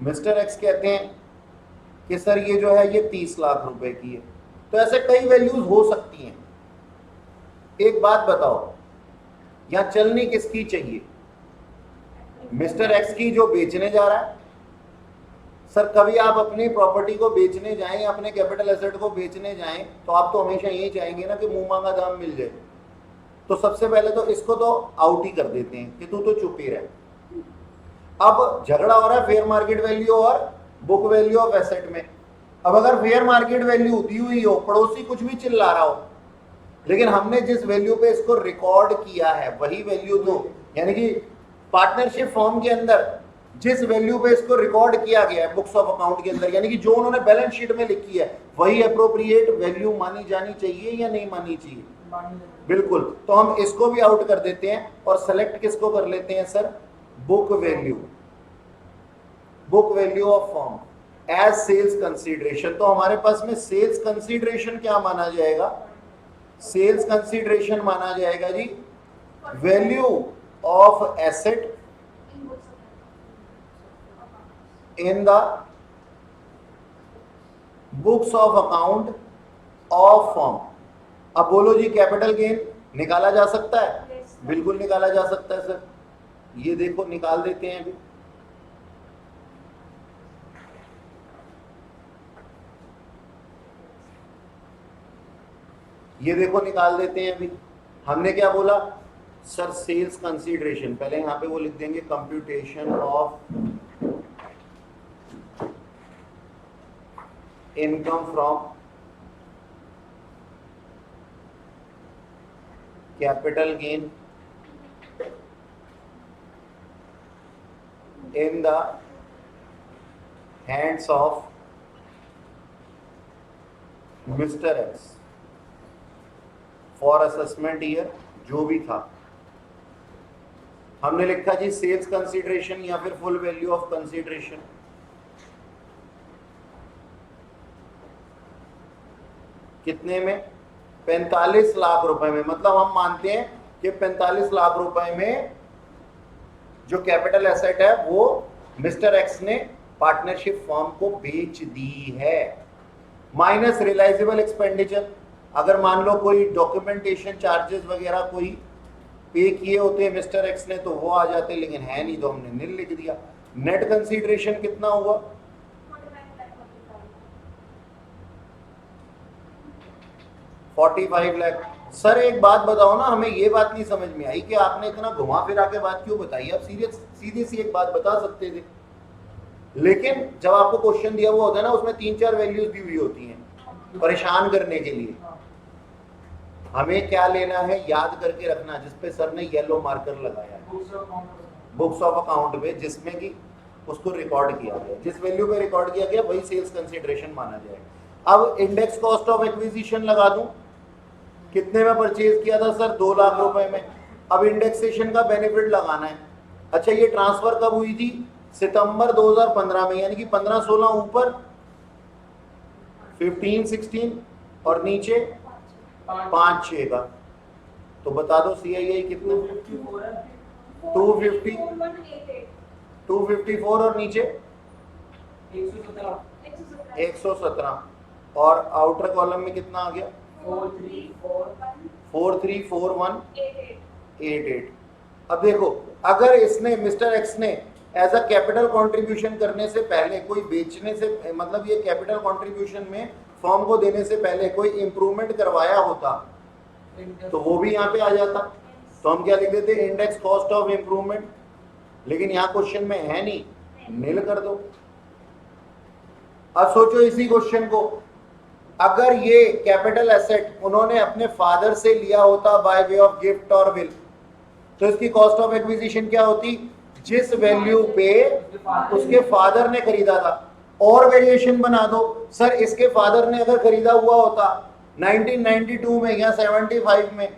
Mister x कहते हैं कि सर ये जो है ये 30 लाख रुपए की है। तो ऐसे कई वैल्यूज हो सकती हैं। एक बात बताओ, यहां चलनी किसकी चाहिए? मिस्टर एक्स की जो बेचने जा रहा है। सर कभी आप अपनी प्रॉपर्टी को बेचने जाएं, अपने कैपिटल एसेट को बेचने जाएं, तो आप तो हमेशा यही चाहेंगे ना कि मुंह मांगा दाम मिल जाए। तो सबसे पहले तो इसको तो आउट ही कर देते हैं कि तू तो चुप ही रह। अब झगड़ा हो रहा है फेयर मार्केट वैल्यू और बुक वैल्यू ऑफ एसेट में। अब अगर फेयर मार्केट वैल्यू दी हुई हो, पड़ोसी कुछ भी चिल्ला रहा हो, लेकिन हमने जिस वैल्यू पे इसको रिकॉर्ड किया है वही वैल्यू तो, यानी कि पार्टनरशिप फॉर्म के अंदर जिस वैल्यू पे इसको रिकॉर्ड किया गया है बुक्स ऑफ अकाउंट के अंदर, यानी कि जो उन्होंने बैलेंस शीट में लिखी है वही अप्रोप्रिएट वैल्यू मानी जानी चाहिए या नहीं मानी चाहिए? बिल्कुल। तो हम इसको भी आउट कर देते हैं और सेलेक्ट किसको कर लेते हैं sir? Book value, book value of firm as sales consideration. तो हमारे पास में सेल्स कंसीडरेशन क्या माना जाएगा? सेल्स कंसीडरेशन माना जाएगा जी value of asset in the books of account of firm. अब बोलो जी कैपिटल गेन निकाला जा सकता है? बिल्कुल निकाला जा सकता है सर। ये देखो निकाल देते हैं अभी। ये देखो निकाल देते हैं अभी। हमने क्या बोला सर? सेल्स कंसीडरेशन, पहले यहां पे वो लिख देंगे computation of income from capital gain in the hands of Mr. X for assessment year जो भी था। हमने लिखा जी सेल्स कंसीडरेशन या फिर फुल वैल्यू ऑफ कंसीडरेशन। कितने में? 45 लाख रुपए में। मतलब हम मानते हैं कि 45 लाख रुपए में जो कैपिटल एसेट है वो मिस्टर एक्स ने पार्टनरशिप फॉर्म को बेच दी है, माइनस रियलाइजेबल एक्सपेंडिचर। अगर मान लो कोई डॉक्यूमेंटेशन चार्जेस वगैरह कोई पे किए होते मिस्टर एक्स ने तो वो आ जाते, लेकिन है नहीं तो हमने नील लिख दिया। नेट कंसीडरेशन कितना हुआ? 45 लाख। सर एक बात बताओ ना, हमें ये बात नहीं समझ में आई कि आपने इतना घुमा फिरा के बात क्यों बताई? आप सीधी सी एक बात बता सकते थे, लेकिन जब आपको क्वेश्चन दिया हुआ होता है ना उसमें 3-4 वैल्यूज दी हुई होती हैं परेशान करने के लिए। हमें क्या लेना है याद करके रखना, जिसपे सर ने येलो मार्कर लगाया है बुक्स ऑफ अकाउंट पे, जिसमें कि उसको रिकॉर्ड किया गया, जिस वैल्यू पे रिकॉर्ड किया गया वही सेल्स कंसीडरेशन माना जाएगा। अब इंडेक्स कॉस्ट ऑफ एक्विजिशन लगा दूं, कितने में परचेज किया था सर? 2 लाख रुपए में। अब इंडेक्सेशन का बेनिफिट लगाना है। अच्छा ये ट्रांसफर कब हुई थी? सितंबर 2015 में, यानी कि 15-16 ऊपर 15-16 और नीचे 5-6 का। तो बता दो CII कितना? 254 और नीचे 117 और आउटर कॉलम में कितना आ गया? 434188। अब देखो अगर इसने मिस्टर एक्स ने एज अ कैपिटल कंट्रीब्यूशन करने से पहले कोई बेचने से, मतलब ये कैपिटल कंट्रीब्यूशन में फॉर्म को देने से पहले कोई इंप्रूवमेंट करवाया होता तो वो भी यहाँ पे आ जाता। तो हम क्या लिख देते? Index cost of improvement. लेकिन यहाँ क्वेश्चन में है नहीं, नील कर दो। अब सोचो इसी क्वेश्चन को, अगर ये कैपिटल एसेट उन्होंने अपने फादर से लिया होता बाय वे ऑफ गिफ्ट और विल, तो इसकी कॉस्ट ऑफ एक्विजिशन क्या होती? जिस वैल्यू पे उसके फादर ने खरीदा था। और वेरिएशन बना दो, सर इसके फादर ने अगर खरीदा हुआ होता 1992 में या 75 में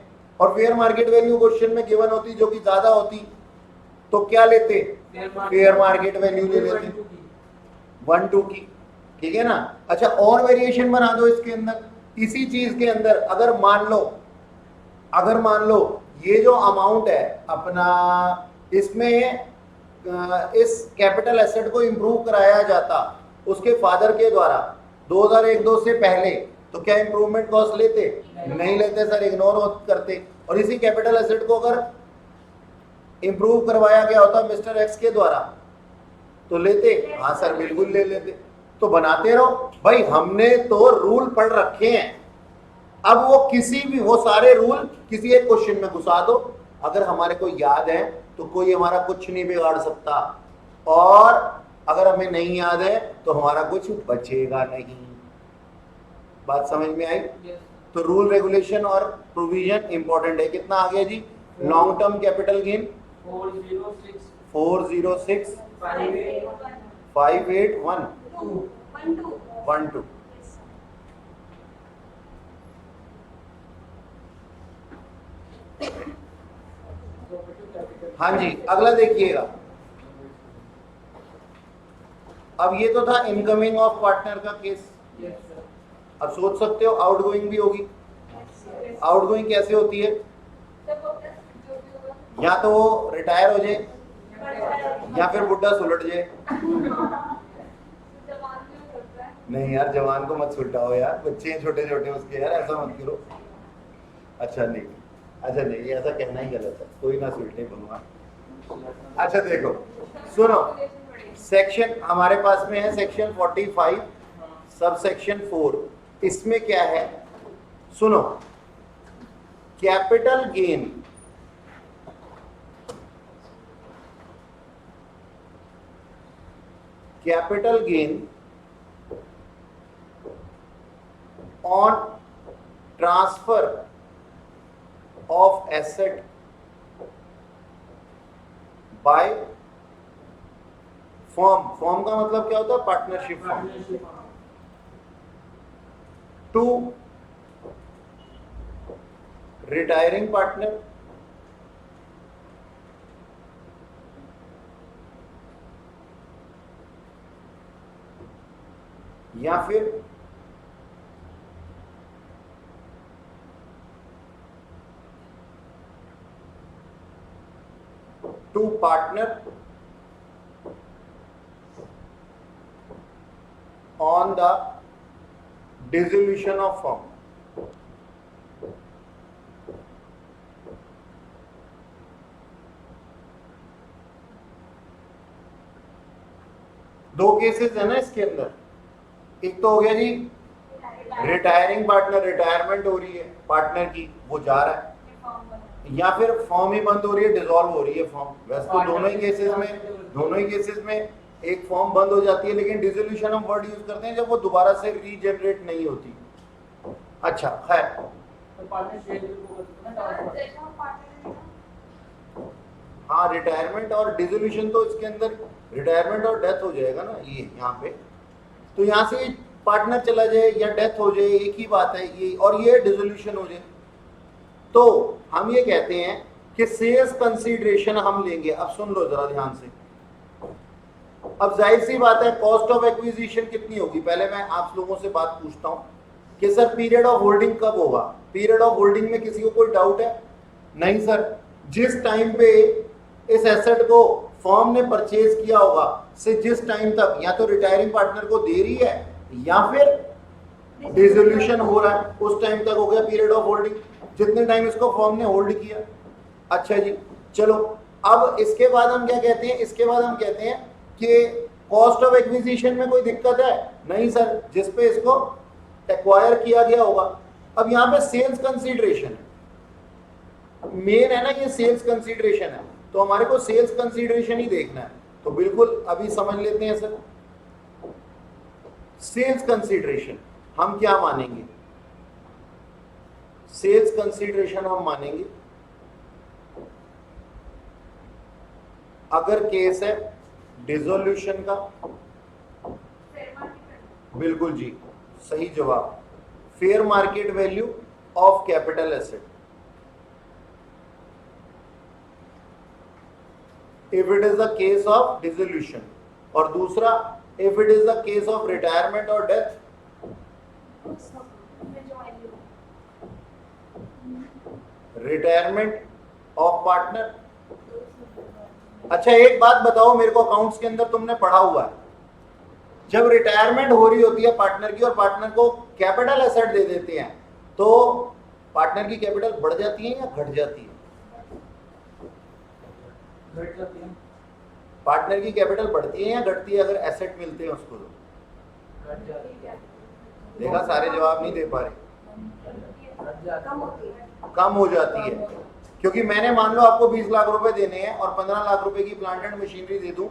और फेयर मार्केट वैल्यू क्वेश्चन में गिवन होती जो कि ज्यादा होती, तो क्या लेते? फेयर मार्केट वैल्यू ले लेते 1-2 की, ठीक है ना। अच्छा और वेरिएशन बना दो इसके अंदर, इसी चीज के अंदर अगर मान लो ये जो अमाउंट है अपना, इसमें इस कैपिटल एसेट को इंप्रूव कराया जाता उसके फादर के द्वारा 2001-2 से पहले, तो क्या इंप्रूवमेंट कॉस्ट लेते? नहीं लेते सर, इग्नोर करते। और इसी कैपिटल एसेट को अगर इंप्रूव करवाया गया होता मिस्टर एक्स के द्वारा तो लेते? हाँ सर, बिल्कुल ले लेते। तो बनाते रहो भाई, हमने तो रूल पढ़ रखे हैं। अब वो किसी भी, वो सारे रूल किसी एक क्वेश्चन में घुसा दो, अगर हमारे को याद है तो कोई हमारा कुछ नहीं बिगाड़ सकता, और अगर हमें नहीं याद है तो हमारा कुछ बचेगा नहीं। बात समझ में आई? तो रूल, रेगुलेशन और प्रोविजन इंपॉर्टेंट है। कितना आ गया जी? Long term capital gain 406 5812। हाँ जी, अगला देखिएगा। अब ये तो था इनकमिंग ऑफ पार्टनर का केस। अब सोच सकते हो आउटगोइंग भी होगी। आउटगोइंग कैसे होती है? या तो वो रिटायर हो जाए या फिर बुढ़ा सुलट जाए। नहीं यार, जवान को मत सुलटाओ यार, बच्चे हैं छोटे छोटे उसके, यार ऐसा मत करो। अच्छा नहीं, अच्छा नहीं, ये ऐसा कहना ही गलत है, कोई ना सुलटे भगवान। अच्छा देखो, सुनो, सेक्शन हमारे पास में है सेक्शन 45 सब सेक्शन 4। इसमें क्या है सुनो, capital gain on transfer of asset by firm. Firm का मतलब क्या होता है? Partnership firm. To retiring partner या फिर to partner on the dissolution of firm। दो केसेस है ना इसके अंदर। एक तो हो गया जी रिटायरिंग पार्टनर, रिटायरमेंट हो रही है पार्टनर की, वो जा रहा है, या फिर फॉर्म ही बंद हो रही है, डिसॉल्व हो रही है फॉर्म। वैसे तो दोनों ही केसेस में एक फॉर्म बंद हो जाती है, लेकिन डिसोल्यूशन हम वर्ड यूज करते हैं जब वो दोबारा से रीजनरेट नहीं होती। अच्छा खैर, हाँ रिटायरमेंट और डिसोल्यूशन तो इसके अंदर रिटायरमेंट और डेथ हो जाएगा ना ये यहाँ पे, तो यहाँ से पार्टनर चला जाए या डेथ हो जाए एक ही बात है ये, और ये डिसोल्यूशन हो जाए। तो हम ये कहते हैं कि सेल्स कंसीडरेशन हम लेंगे। अब सुन लो जरा ध्यान से। अब जाहिर सी बात है कॉस्ट ऑफ एक्विजिशन कितनी होगी। पहले मैं आप लोगों से बात पूछता हूं कि सर पीरियड ऑफ होल्डिंग कब होगा? पीरियड ऑफ होल्डिंग में किसी को कोई डाउट है? नहीं सर, जिस टाइम पे इस एसेट को फर्म ने परचेज किया होगा से जिस टाइम तक या तो रिटायरिंग पार्टनर को दे रही है या फिर डिसोल्यूशन हो रहा है, उस टाइम तक हो गया पीरियड ऑफ होल्डिंग, जितने टाइम इसको फर्म ने होल्ड किया। अच्छा जी, चलो अब इसके बाद हम क्या कहते हैं? इसके बाद हम कहते हैं कि कॉस्ट ऑफ एक्विजिशन में कोई दिक्कत है? नहीं सर, जिस पे इसको एक्वायर किया गया होगा। अब यहाँ पे सेल्स कंसीडरेशन है, मेन है ना ये सेल्स कंसीडरेशन है, तो हमारे को सेल्स कंसीडरेशन ही देखना है। तो बिल्कुल अभी समझ लेते हैं सर, सेल्स कंसीडरेशन हम क्या मानेंगे? सेल्स कंसीडरेशन हम मानेंगे अगर केस है डिसोल्यूशन का। बिल्कुल जी, सही जवाब, fair market value of capital asset. If it is the case of dissolution, और दूसरा if it is the case of retirement और डेथ, रिटायरमेंट ऑफ पार्टनर अच्छा एक बात बताओ मेरे को, अकाउंट्स के अंदर तुमने पढ़ा हुआ है, जब रिटायरमेंट हो रही होती है पार्टनर की और पार्टनर को कैपिटल एसेट दे देते हैं, तो पार्टनर की कैपिटल बढ़ जाती है या घट जाती है? घट जाती है। पार्टनर की कैपिटल बढ़ती है या घटती है अगर एसेट मिलते हैं उसको? तो घट जाती है। देखा, सारे जवाब नहीं दे पा रहे। घट जाती है। कम हो जाती है, क्योंकि मैंने मान लो आपको 20 लाख रुपए देने हैं और 15 लाख रुपए की प्लांट एंड मशीनरी दे दूं,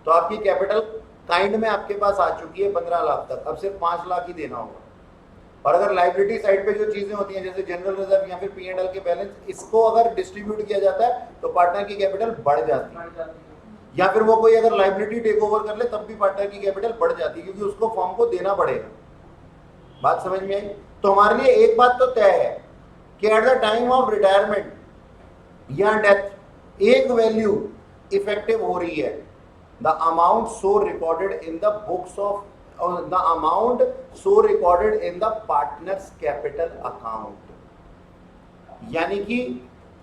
तो आपकी कैपिटल काइंड में आपके पास आ चुकी है 15 लाख तक, अब सिर्फ 5 लाख ही देना होगा। और अगर लाइबिलिटी साइड पे जो चीजें होती हैं जैसे जनरल रिजर्व या फिर P&L के बैलेंस, इसको अगर डिस्ट्रीब्यूट किया जाता है तो पार्टनर की कैपिटल बढ़ जाती है, बढ़ जाती है। या फिर वो कोई अगर लाइबिलिटी टेक ओवर कर ले तब भी पार्टनर की कैपिटल बढ़ जाती है, क्योंकि उसको फॉर्म को देना पड़ेगा। बात समझ में आई? तो हमारे लिए एक बात तो तय है कि at the time of retirement या डेथ एक वैल्यू इफेक्टिव हो रही है, the amount so recorded in the books of the amount so recorded in the partners capital account. यानी कि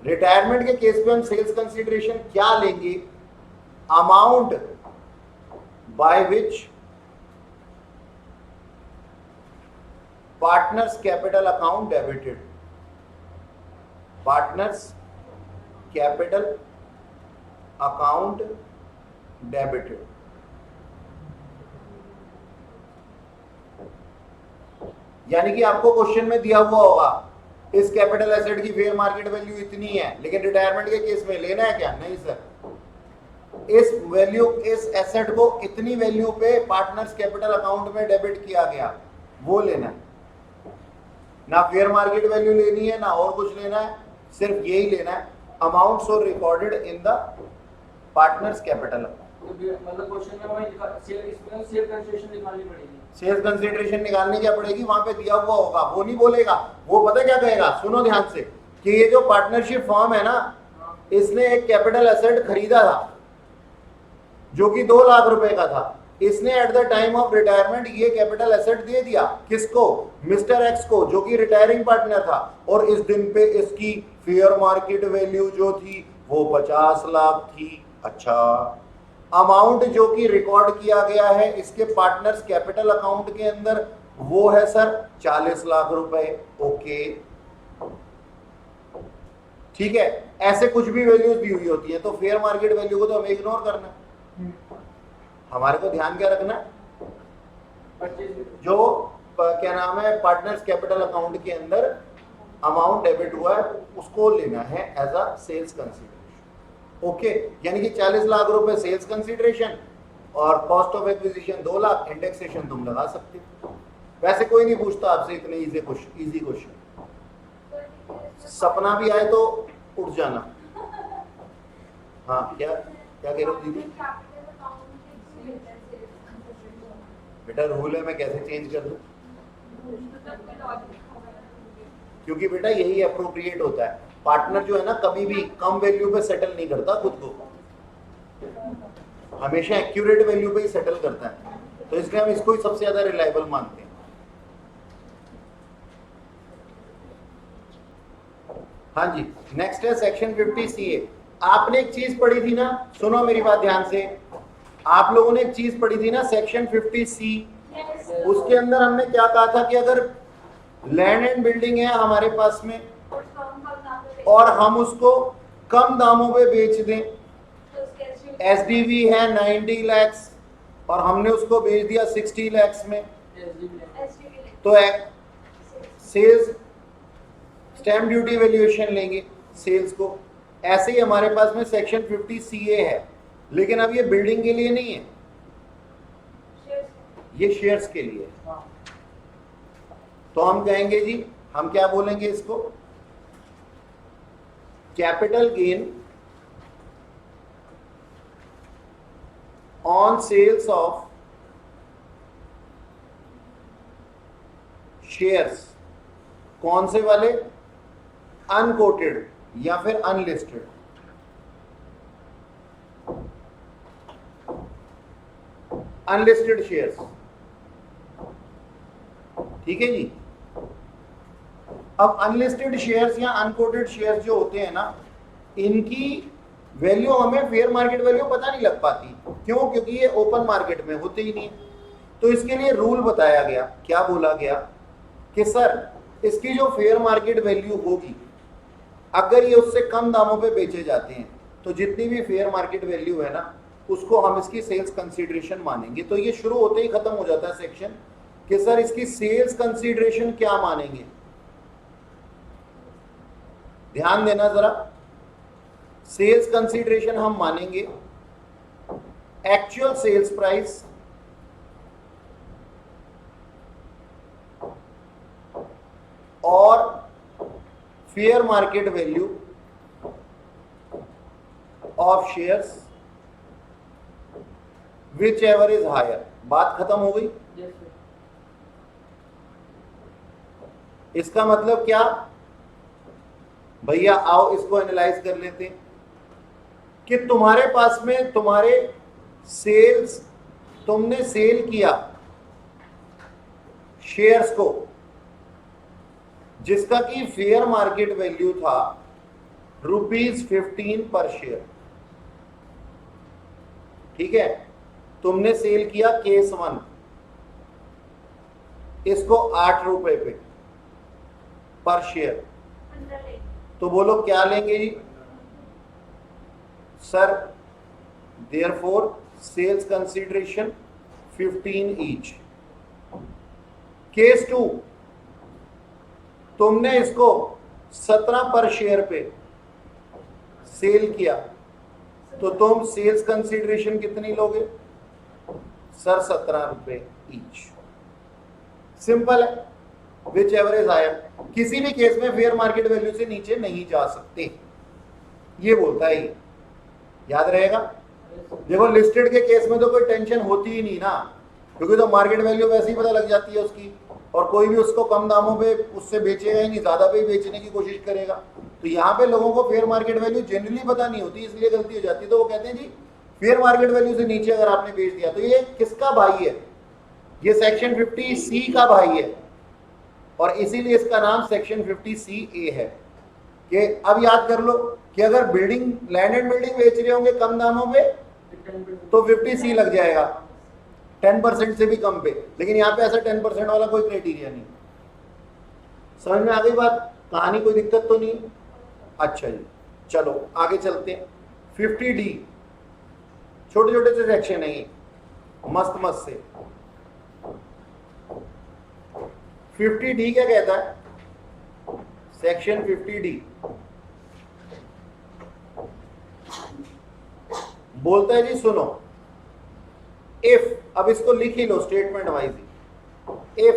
रिटायरमेंट के केस पे हम सेल्स कंसीडरेशन क्या लेंगे? Amount by which partners capital account debited, partners capital account debited. यानी कि आपको क्वेश्चन में दिया हुआ होगा इस कैपिटल एसेट की फेयर मार्केट वैल्यू इतनी है, लेकिन रिटायरमेंट के केस में लेना है क्या? नहीं सर, इस वैल्यू, इस एसेट को इतनी वैल्यू पे पार्टनर्स कैपिटल अकाउंट में डेबिट किया गया, वो लेना है। ना फेयर मार्केट वैल्यू लेनी है ना और कुछ लेना है, सिर्फ यही लेना है, amount so recorded in the partners capital account. मतलब क्वेश्चन में हमें सेल कंसीडरेशन निकालनी पड़ेगी। सेल्स कंसीडरेशन निकालने क्या पड़ेगी? वहां पे दिया हुआ होगा, वो नहीं बोलेगा, वो पता क्या कहेगा, सुनो ध्यान से, कि ये जो पार्टनरशिप फॉर्म है ना, इसने एक कैपिटल एसेट खरीदा था जो कि 2 लाख रुपए का था, इसने at the time of retirement ये कैपिटल एसेट दे दिया किसको? मिस्टर एक्स को, जो कि रिटायरिंग पार्टनर था, और इस दिन पे इसकी फेयर मार्केट वैल्यू जो थी वो 50 लाख थी। अच्छा, अमाउंट जो कि रिकॉर्ड किया गया है इसके पार्टनर्स कैपिटल अकाउंट के अंदर वो है सर 40 लाख रुपए। ओके, ठीक है, ऐसे कुछ भी वैल्यूज दी हुई होती है तो फेयर मार्केट वैल्यू को तो हमें इग्नोर करना है। हमारे को ध्यान क्या रखना है? जो क्या नाम है, पार्टनर्स कैपिटल अकाउंट के अंदर अमाउंट डेबिट हुआ है उसको लेना है as a sales consideration. Okay, यानी कि 40 लाख रुपए सेल्स कंसीडरेशन और cost of acquisition 2 lakh, indexation तुम लगा सकते हो। वैसे कोई नहीं पूछता आपसे इतने इजी क्वेश्चन, सपना भी आए तो उठ जाना। हाँ, क्या क्या कह रहे हो दीदी? बेटा रूल है, मैं कैसे चेंज कर दूं? क्योंकि बेटा यही अप्रोप्रिएट होता है। पार्टनर जो है ना कभी भी कम वैल्यू पे सेटल नहीं करता खुद को, हमेशा एक्यूरेट वैल्यू पे ही सेटल करता है, तो इसलिए हम इसको ही सबसे ज्यादा रिलायबल मानते हैं। हाँ जी, नेक्स्ट है सेक्शन 50 CA। आपने एक चीज पढ़ी थी ना, सुनो मेरी बात ध्यान से, आप लोगों ने एक चीज पढ़ी थी ना सेक्शन 50C, उसके अंदर हमने क्या कहा था कि अगर लैंड एंड बिल्डिंग है हमारे पास में और हम उसको कम दामों पे बेच दें, SDV है 90 लाख और हमने उसको बेच दिया 60 लाख में, तो सेल्स स्टैम्प ड्यूटी वैल्यूएशन लेंगे सेल्स को। ऐसे ही हमारे पास में सेक्शन 50 CA है, लेकिन अब ये बिल्डिंग के लिए नहीं है, ये शेयर्स के लिए है। तो हम कहेंगे जी, हम क्या बोलेंगे इसको? Capital gain on sales of shares. कौन से वाले? अनकोटेड या फिर अनलिस्टेड। अनलिस्टेड शेयर्स, ठीक है जी। अब अनलिस्टेड शेयर्स या अनकोटेड शेयर्स जो होते हैं ना, इनकी वैल्यू हमें फेयर मार्केट वैल्यू पता नहीं लग पाती। क्यों? क्योंकि ये ओपन मार्केट में होते ही नहीं है। तो इसके लिए रूल बताया गया, क्या बोला गया कि सर इसकी जो फेयर मार्केट वैल्यू होगी, अगर ये उससे कम दामों पे बेचे जाते हैं तो जितनी भी फेयर मार्केट वैल्यू है ना, उसको हम इसकी सेल्स कंसीडरेशन मानेंगे। तो ये शुरू होते ही खत्म हो जाता है सेक्शन कि सर इसकी सेल्स कंसीडरेशन क्या मानेंगे। ध्यान देना जरा, सेल्स कंसीडरेशन हम मानेंगे एक्चुअल सेल्स प्राइस और fair market value of shares whichever is higher. बात खत्म हो गई। Yes, sir. इसका मतलब क्या भैया, आओ इसको एनालाइज कर लेते हैं कि तुम्हारे पास में तुम्हारे सेल्स, तुमने सेल किया शेयर्स को जिसका कि फेयर मार्केट वैल्यू था ₹15 पर शेयर। ठीक है, तुमने सेल किया केस 1 इसको ₹8 पे पर शेयर। तो बोलो क्या लेंगे जी sir? Therefore sales consideration 15 each. Case 2 तुमने इसको 17 पर शेयर पे सेल किया, तो तुम सेल्स कंसीडरेशन कितनी लोगे सर? ₹17 ईच। सिंपल है, विच एवर इज हायर। किसी भी केस में फेयर मार्केट वैल्यू से नीचे नहीं जा सकते, ये बोलता है ये, याद रहेगा। देखो लिस्टेड के केस में तो कोई टेंशन होती ही नहीं ना, क्योंकि तो मार्केट वैल्यू वैसे ही पता लग जाती है उसकी, और कोई भी उसको कम दामों पे उससे बेचेगा ही नहीं, ज्यादा पे ही बेचने की कोशिश करेगा। तो यहाँ पे लोगों को फेयर मार्केट वैल्यू जनरली पता नहीं होती, इसलिए गलती हो जाती है। तो वो कहते हैं जी फेयर मार्केट वैल्यू से नीचे अगर आपने बेच दिया तो ये किसका भाई है? ये सेक्शन 50C का भाई है, और इसीलिए इसका नाम सेक्शन 50CA है। कि अब याद कर लो कि अगर बिल्डिंग, लैंड एंड बिल्डिंग बेच रहे होंगे कम दामों पे तो 50C लग जाएगा, 10% से भी कम पे। लेकिन यहाँ पे ऐसा 10% वाला कोई क्राइटेरिया नहीं। समझ में आ गई बात? कहानी कोई दिक्कत तो नहीं? अच्छा जी, चलो आगे चलते हैं। 50D, छोटे छोटे से सेक्शन है ये, मस्त मस्त से। 50D क्या कहता है? सेक्शन 50D बोलता है जी सुनो, इफ, अब इसको लिख ही लो स्टेटमेंट वाइज ही, if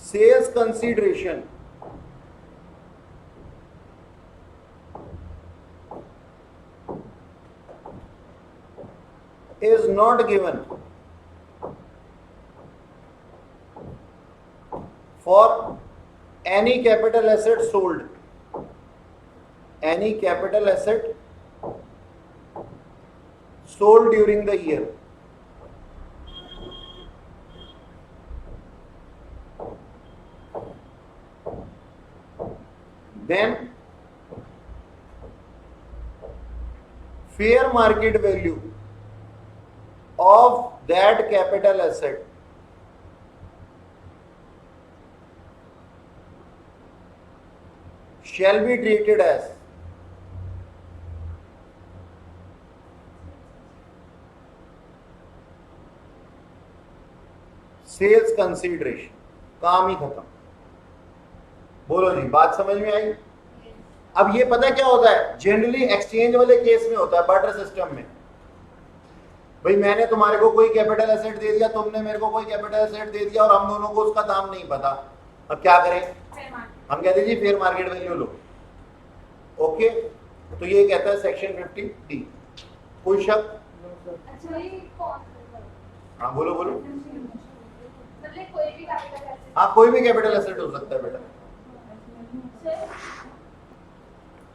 sales consideration is not given for any capital asset sold, any capital asset sold during the year, then fair market value of that capital asset shall be treated as sales consideration. काम ही खत्म। बोलो जी, बात समझ में आई? अब ये पता क्या होता है, जनरली एक्सचेंज वाले केस में होता है, बार्टर सिस्टम में। भाई मैंने तुम्हारे को कोई कैपिटल एसेट दे दिया, तुमने मेरे को कोई कैपिटल एसेट दे दिया, और हम दोनों को उसका दाम नहीं पता। अब क्या करें? हम कहते हैं जी फेयर मार्केट वैल्यू लो। ओके, तो ये कहता है सेक्शन 50D। कोई शक? अच्छा ये कौन? हाँ बोलो बोलो। मतलब कोई भी कैपिटल एसेट? हाँ कोई भी कैपिटल एसेट हो सकता है बेटा।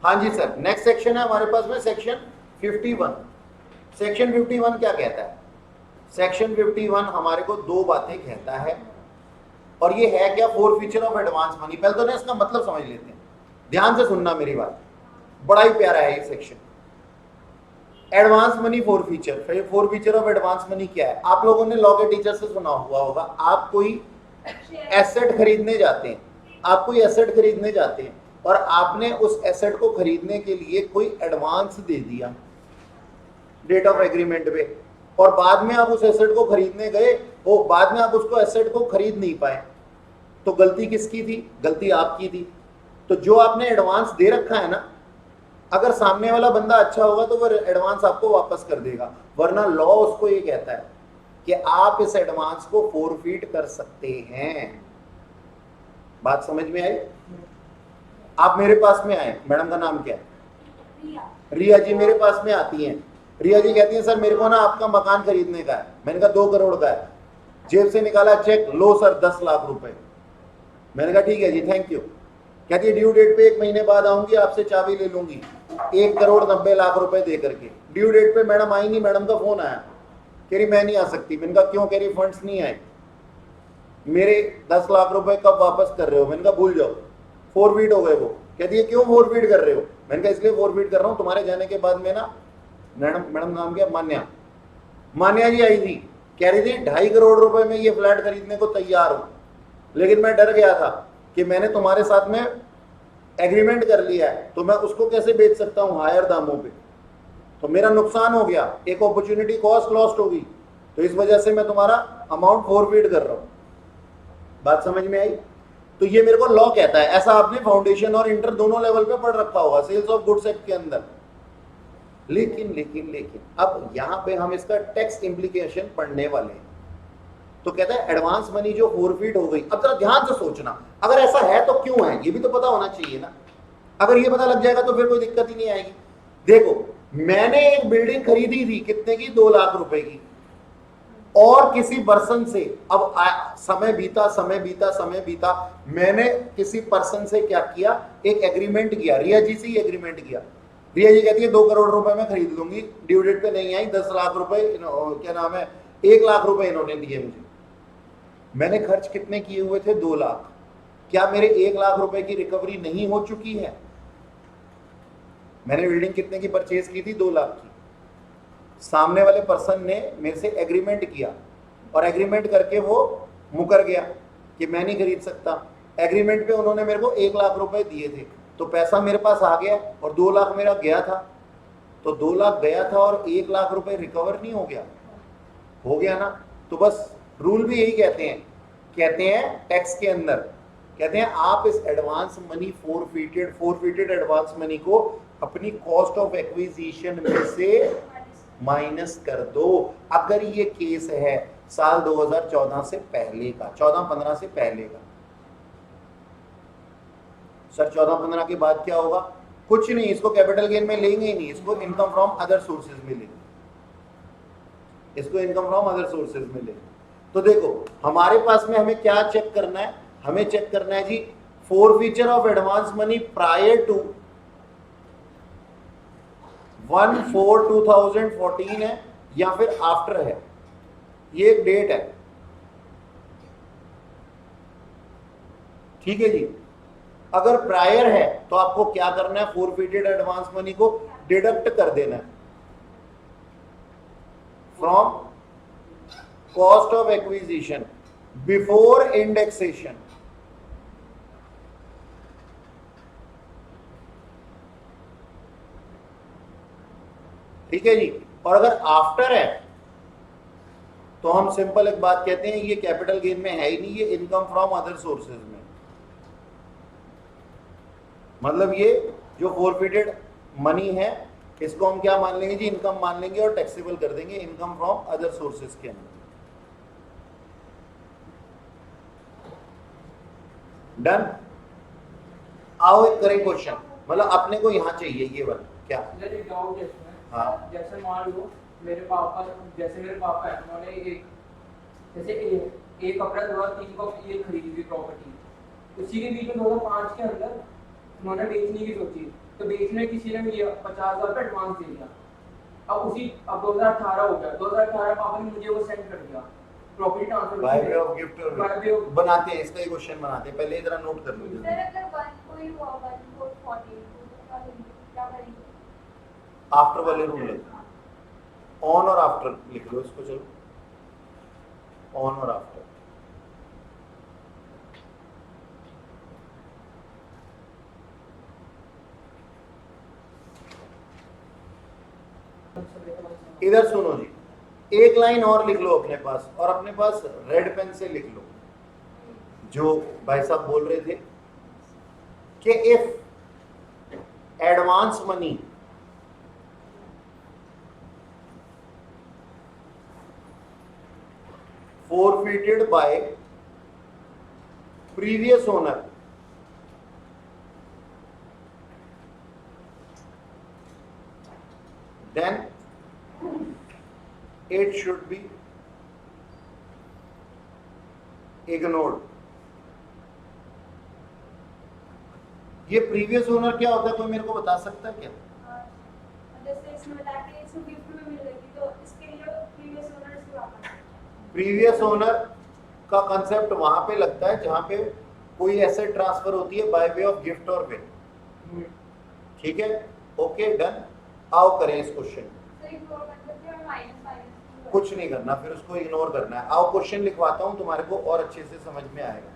हाँ जी सर, नेक्स्ट सेक्शन है हमारे पास में सेक्शन 51। सेक्शन 51 क्या कहता है? सेक्शन 51 हमारे को दो बातें कहता है। और ये है क्या, four feature of advance money. पहले तो ना इसका मतलब समझ लेते हैं, ध्यान से सुनना मेरी बात, बड़ा ही प्यारा है ये section. Advance money four feature. Four feature of advance money क्या है? आप लोगों ने लॉ के टीचर से सुना हुआ होगा, आप कोई एसेट खरीदने जाते हैं, आप कोई एसेट खरीदने जाते हैं और आपने उस एसेट को खरीदने के लिए कोई एडवांस दे दिया डेट ऑफ एग्रीमेंट पे, और बाद में आप उस एसेट को खरीदने गए, वो बाद में आप उसको एसेट को खरीद नहीं पाए, तो गलती किसकी थी? गलती आपकी थी। तो जो आपने एडवांस दे रखा है ना, अगर सामने वाला बंदा अच्छा होगा तो वो एडवांस आपको वापस कर देगा, वरना लॉ उसको ये कहता है कि आप इस एडवांस को फोरफीट कर सकते हैं। बात समझ में आई? आप मेरे पास में आए, मैडम का नाम क्या है? रिया जी मेरे पास में आती हैं। रिया जी कहती है सर मेरे को ना आपका मकान खरीदने का है। मैंने कहा 2 करोड़ का है। जेब से निकाला चेक, लो सर 10 लाख रुपए। मैंने कहा ठीक है जी, थैंक यू। कहती है ड्यू डेट पे 1 महीने बाद आऊंगी, आपसे चाबी ले लूंगी 1 करोड़ 90 लाख रुपए दे करके। ड्यू डेट पे मैडम आई नहीं, मैडम का फोन आया, कह रही मैं नहीं आ सकती। मैंने कहा क्यों? कह रही फंड्स नहीं आए, मेरे 10 लाख रुपए कब वापस कर रहे हो? मैंने कहा भूल जाओ, फोरफीट हो गए वो। कहती है क्यों फोरफीट कर रहे हो? मैंने कहा इसलिए फोरफीट कर रहा हूँ, तुम्हारे जाने के बाद में ना मैडम नाम क्या? मान्या जी आई थी, कह रही थी 2.5 करोड़ रुपए में ये फ्लैट खरीदने को तैयार हूं, लेकिन मैं डर गया था कि मैंने तुम्हारे साथ में एग्रीमेंट कर लिया है तो मैं उसको कैसे बेच सकता हूं हायर दामों पे, तो मेरा नुकसान हो गया, एक अपॉर्चुनिटी कॉस्ट लॉस्ट होगी, तो इस वजह से मैं तुम्हारा अमाउंट फोरफीट कर रहा हूं। बात समझ में आई? तो ये मेरे को लॉ कहता है। ऐसा आपने फाउंडेशन और इंटर दोनों लेवल पे पढ़ रखा होगा सेल्स ऑफ गुड्स एक्ट के अंदर। लेकिन अब यहां पे हम इसका टैक्स इंप्लीकेशन पढ़ने वाले हैं। तो कहता है एडवांस मनी जो फोरफीट हो गई, अब जरा ध्यान से सोचना, अगर ऐसा है तो क्यों है, ये भी तो पता होना चाहिए ना। अगर ये पता लग जाएगा तो फिर कोई दिक्कत ही नहीं आएगी। देखो मैंने एक बिल्डिंग खरीदी थी, कितने की? 2 लाख रुपए की, और किसी पर्सन से, अब समय बीता, मैंने किसी पर्सन से क्या किया? एक एग्रीमेंट किया, रिया जी से ही एग्रीमेंट किया। रिया जी कहती है 2 करोड़ रुपए में खरीद लूंगी, ड्यू डेट पे नहीं आई, 10 लाख रुपए क्या नाम है 1 लाख रुपए इन्होंने दिए मुझे। मैंने खर्च कितने किए हुए थे? 2 लाख। क्या मेरे 1 लाख रुपए की रिकवरी नहीं हो चुकी है? मैंने बिल्डिंग कितने की परचेज की थी? 2 लाख की। सामने वाले पर्सन ने मेरे से एग्रीमेंट किया और एग्रीमेंट करके वो मुकर गया कि मैं नहीं खरीद सकता। एग्रीमेंट पे उन्होंने मेरे को 1 लाख रुपए दिए थे, तो पैसा मेरे पास आ गया और 2 लाख मेरा गया था। तो 2 लाख गया था और 1 लाख रुपए रिकवर नहीं हो गया? हो गया ना। तो बस रूल भी यही कहते हैं टैक्स के अंदर, कहते हैं आप इस एडवांस मनी फोरफीटेड एडवांस मनी को अपनी कॉस्ट ऑफ एक्विजिशन में से माइनस कर दो। अगर ये केस है साल 2014 से पहले का, 14-15 से पहले का। सर 14-15 के बाद क्या होगा? कुछ नहीं, इसको कैपिटल गेन में लेंगे ही नहीं, इसको इनकम फ्रॉम अदर सोर्सेज में लेंगे, इसको इनकम फ्रॉम अदर सोर्सेज में लेंगे। तो देखो हमारे पास में हमें क्या चेक करना है? हमें चेक करना है जी forfeiture of advance money prior to 1/4/2014 है या फिर आफ्टर है। ये एक डेट है, ठीक है जी। अगर प्रायर है तो आपको क्या करना है? फोरफीटेड एडवांस मनी को डिडक्ट कर देना है from cost of acquisition before indexation. ठीक है जी। और अगर आफ्टर है तो हम सिंपल एक बात कहते हैं, ये कैपिटल गेन में है ही नहीं, ये इनकम फ्रॉम अदर सोर्सेज में। मतलब ये जो फोरफीटेड मनी है इसको हम क्या मान लेंगे जी? इनकम मान लेंगे और टैक्सेबल कर देंगे इनकम फ्रॉम अदर सोर्सेज के अंदर। डन। आओ एक करें क्वेश्चन, मतलब अपने को यहां चाहिए ये वाला क्या? एक डाउट है इसमें। हाँ। जैसे मान लो मेरे पापा है, उन्होंने एक अप्रैल 2003 को ये खरीदी थी प्रॉपर्टी, उसी के बीच में 2005 के अंदर उन्होंने बेचने की सोची, तो बेचने किसी ने मुझे 50,000 रुपये एडवांस दे दिया। अब 2018 हो गया, 2018 पापा ने मुझे वो सेंड कर दिया, property transfer by way of gift और By way of- बनाते हैं, इसका ही क्वेश्चन बनाते हैं, पहले जरा नोट कर लो जल्दी। सर अगर वन कोई हुआ 1440 तो क्या करेंगे, क्या करेंगे? आफ्टर वाले रूल है, ऑन और आफ्टर लिख लो इसको, चलो ऑन और आफ्टर। इधर सुनो जी, एक लाइन और लिख लो अपने पास, और अपने पास रेड पेन से लिख लो जो भाई साहब बोल रहे थे कि if advance money forfeited by previous owner then it should be ignored। ये प्रीवियस ओनर क्या होता है, कोई मेरे को बता सकता है क्या? जैसे इसमें बताया कि इसको गिफ्ट में मिल गई थी तो इसके लिए प्रीवियस ओनर से वापस। प्रीवियस ओनर का कंसेप्ट वहां पे लगता है जहां पे कोई एसेट ट्रांसफर होती है बाय वे ऑफ गिफ्ट और विल। ठीक है, ओके डन। आओ करें इस क्वेश्चन, सर इग्नोर मतलब कि माइनस माइनस कुछ नहीं करना, फिर उसको इग्नोर करना है। आओ क्वेश्चन लिखवाता हूं, तुम्हारे को और अच्छे से समझ में आएगा।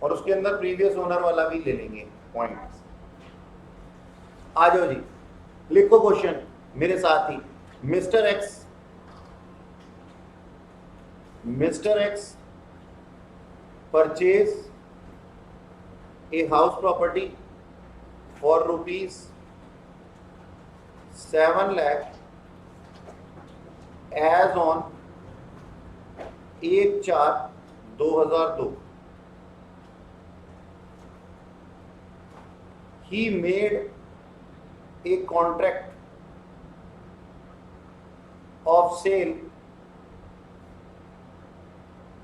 और उसके अंदर प्रीवियस ओनर वाला भी ले लेंगे पॉइंट। आ जाओ जी, लिखो क्वेश्चन मेरे साथ ही। Mister X purchase a house property for rupees 7 lakh as on 1/4/2002। He made a contract of sale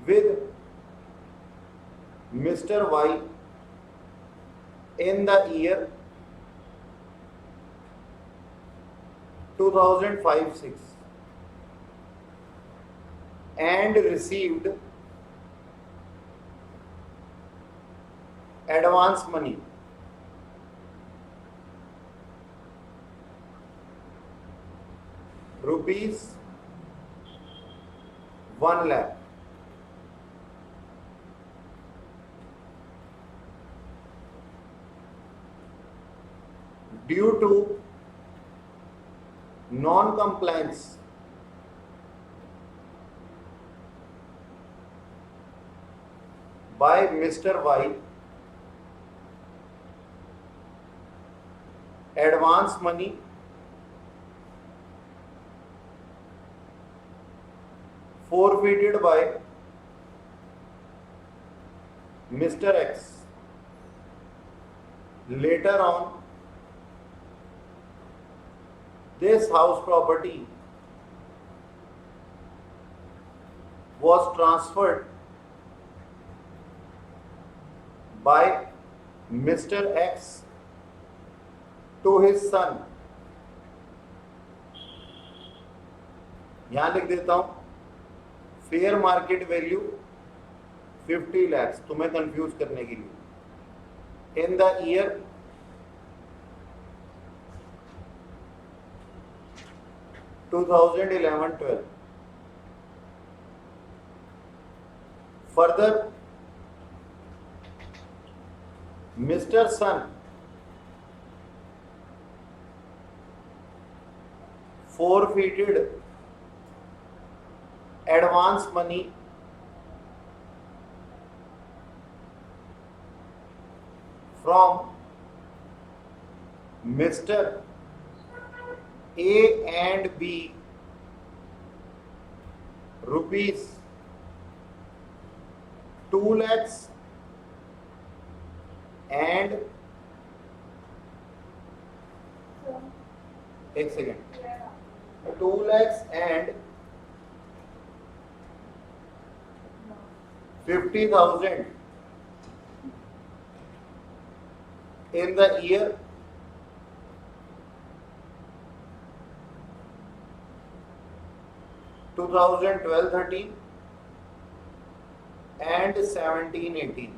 with Mr. Y in the year 2005-06 and received advance money rupees 1 lakh due to non-compliance by Mr. Y, advance money forfeited by Mr. X later on. This house property was transferred by Mr. X to his son। यहां लिख देता हूं fair market value 50 lakh, तुम्हें confuse करने के लिए। In the year 2011-12। Further mister Sun forfeited advance money from Mr. A and B rupees 2 lakhs and एक second 2 lakhs and 50,000 in the year 2012-13 and 17-18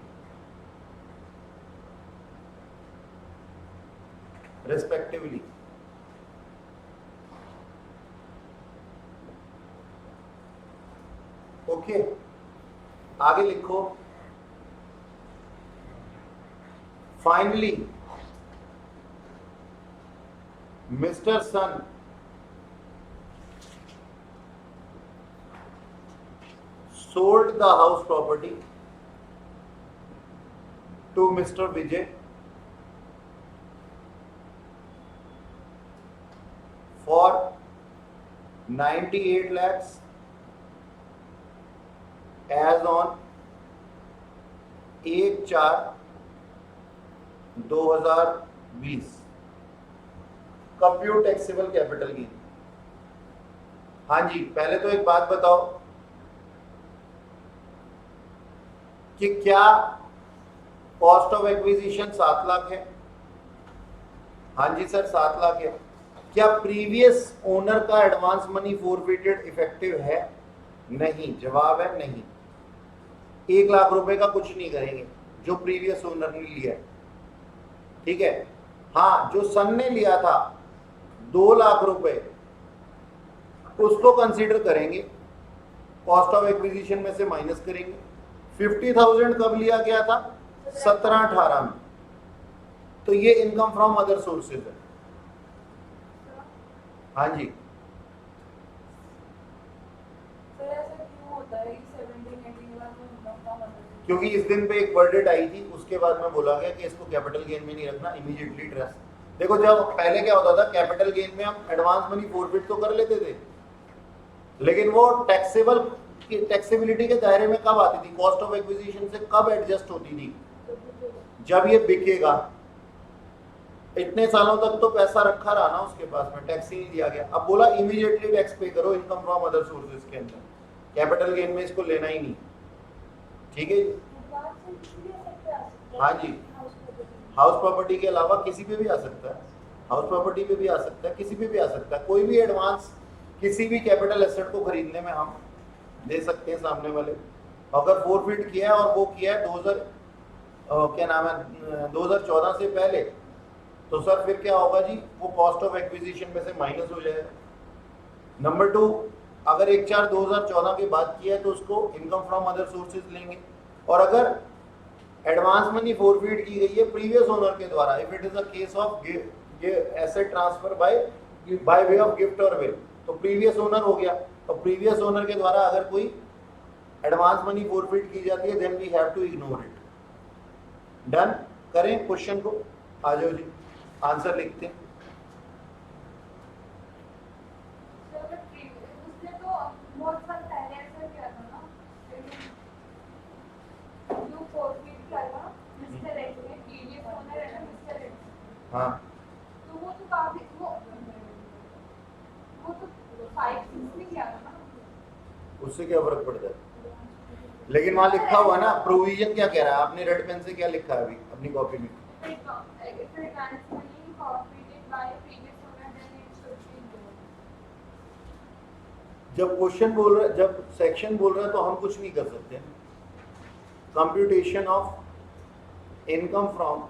respectively. Okay, आगे लिखो। Finally mister Sun sold the house property to Mr. Vijay for 98 lakhs as on 1/4/2020 compute taxable capital gain. हाँ जी, पहले तो एक बात बताओ कि क्या कॉस्ट ऑफ एक्विजिशन 7 लाख है? हाँ जी सर, 7 लाख है। क्या प्रीवियस ओनर का एडवांस मनी फोरफिटेड इफेक्टिव है? नहीं, जवाब है नहीं। 1 लाख रुपए का कुछ नहीं करेंगे जो प्रीवियस ओनर ने लिया है, ठीक है। हाँ, जो सन ने लिया था 2 लाख रुपए, उसको कंसीडर करेंगे, कॉस्ट ऑफ एक्विजिशन में से माइनस करेंगे। 50,000 कब लिया गया था? 17-18 में। तो ये इनकम फ्रॉम अदर सोर्सेज है। हाँ जी, सर ऐसा क्यों होता है कि 17-18 के बाद इनकम फ्रॉम अदर? क्योंकि इस दिन पे एक वर्डेट आई थी, उसके बाद में बोला गया कि इसको कैपिटल गेन में नहीं रखना, इमीडिएटली ट्रेस। देखो, जब पहले क्या होता था, कैपिटल गेन में हम एडवांस मनी फोरफिट तो कर लेते थे, लेकिन वो टैक्सेबिलिटी के दायरे में कब आती थी? कॉस्ट ऑफ एक्विजिशन से कब एडजस्ट होती थी? जब ये बिकेगा। इतने सालों तक तो पैसा रखा रहा ना उसके पास में, टैक्स ही नहीं दिया गया। अब बोला इमीडिएटली टैक्स पे करो इनकम फ्रॉम अदर सोर्सेज के अंदर, कैपिटल गेन में इसको लेना ही नहीं, ठीक है जी। हाँ जी, हाउस प्रॉपर्टी के अलावा किसी पे भी आ सकता है, हाउस प्रॉपर्टी पे भी आ सकता है, किसी पे भी आ सकता है। कोई भी एडवांस किसी भी कैपिटल एसेट को खरीदने में हम दे सकते हैं सामने वाले। अगर फोरफिट किया है और वो किया है 2014 से पहले, तो सर फिर क्या होगा जी? वो कॉस्ट ऑफ एक्विजिशन में से माइनस हो जाएगा। नंबर 2, अगर 1/4/2014 के बाद किया है तो उसको इनकम फ्रॉम अदर सोर्सेज लेंगे। और अगर एडवांस मनी फोरफिट की गई है प्रीवियस ओनर के द्वारा, if it is a case of asset transfer by way of gift और विल, तो प्रीवियस ओनर हो गया। तो प्रीवियस ओनर के द्वारा अगर कोई एडवांस मनी फोरफिट की जाती है, then we have to ignore it. Done. करें क्वेश्चन को, आ जाओ जी, आंसर लिखते हैं। उसने तो बहुत साल पहले ऐसा किया था ना, जो फोरफिट किया था मिस्टर एक्स ने, प्रीवियस ओनर है ना मिस्टर एक्स। हाँ, तो वो तो काफी वो तो 5-6 में किया था ना। उससे क्या फर्क पड़ता है? लेकिन वहां लिखा हुआ ना, प्रोविजन क्या कह रहा है? आपने रेड पेन से क्या लिखा है अभी अपनी कॉपी में? जब क्वेश्चन बोल रहा है, जब सेक्शन बोल रहा है, तो हम कुछ नहीं कर सकते। कंप्यूटेशन ऑफ इनकम फ्रॉम,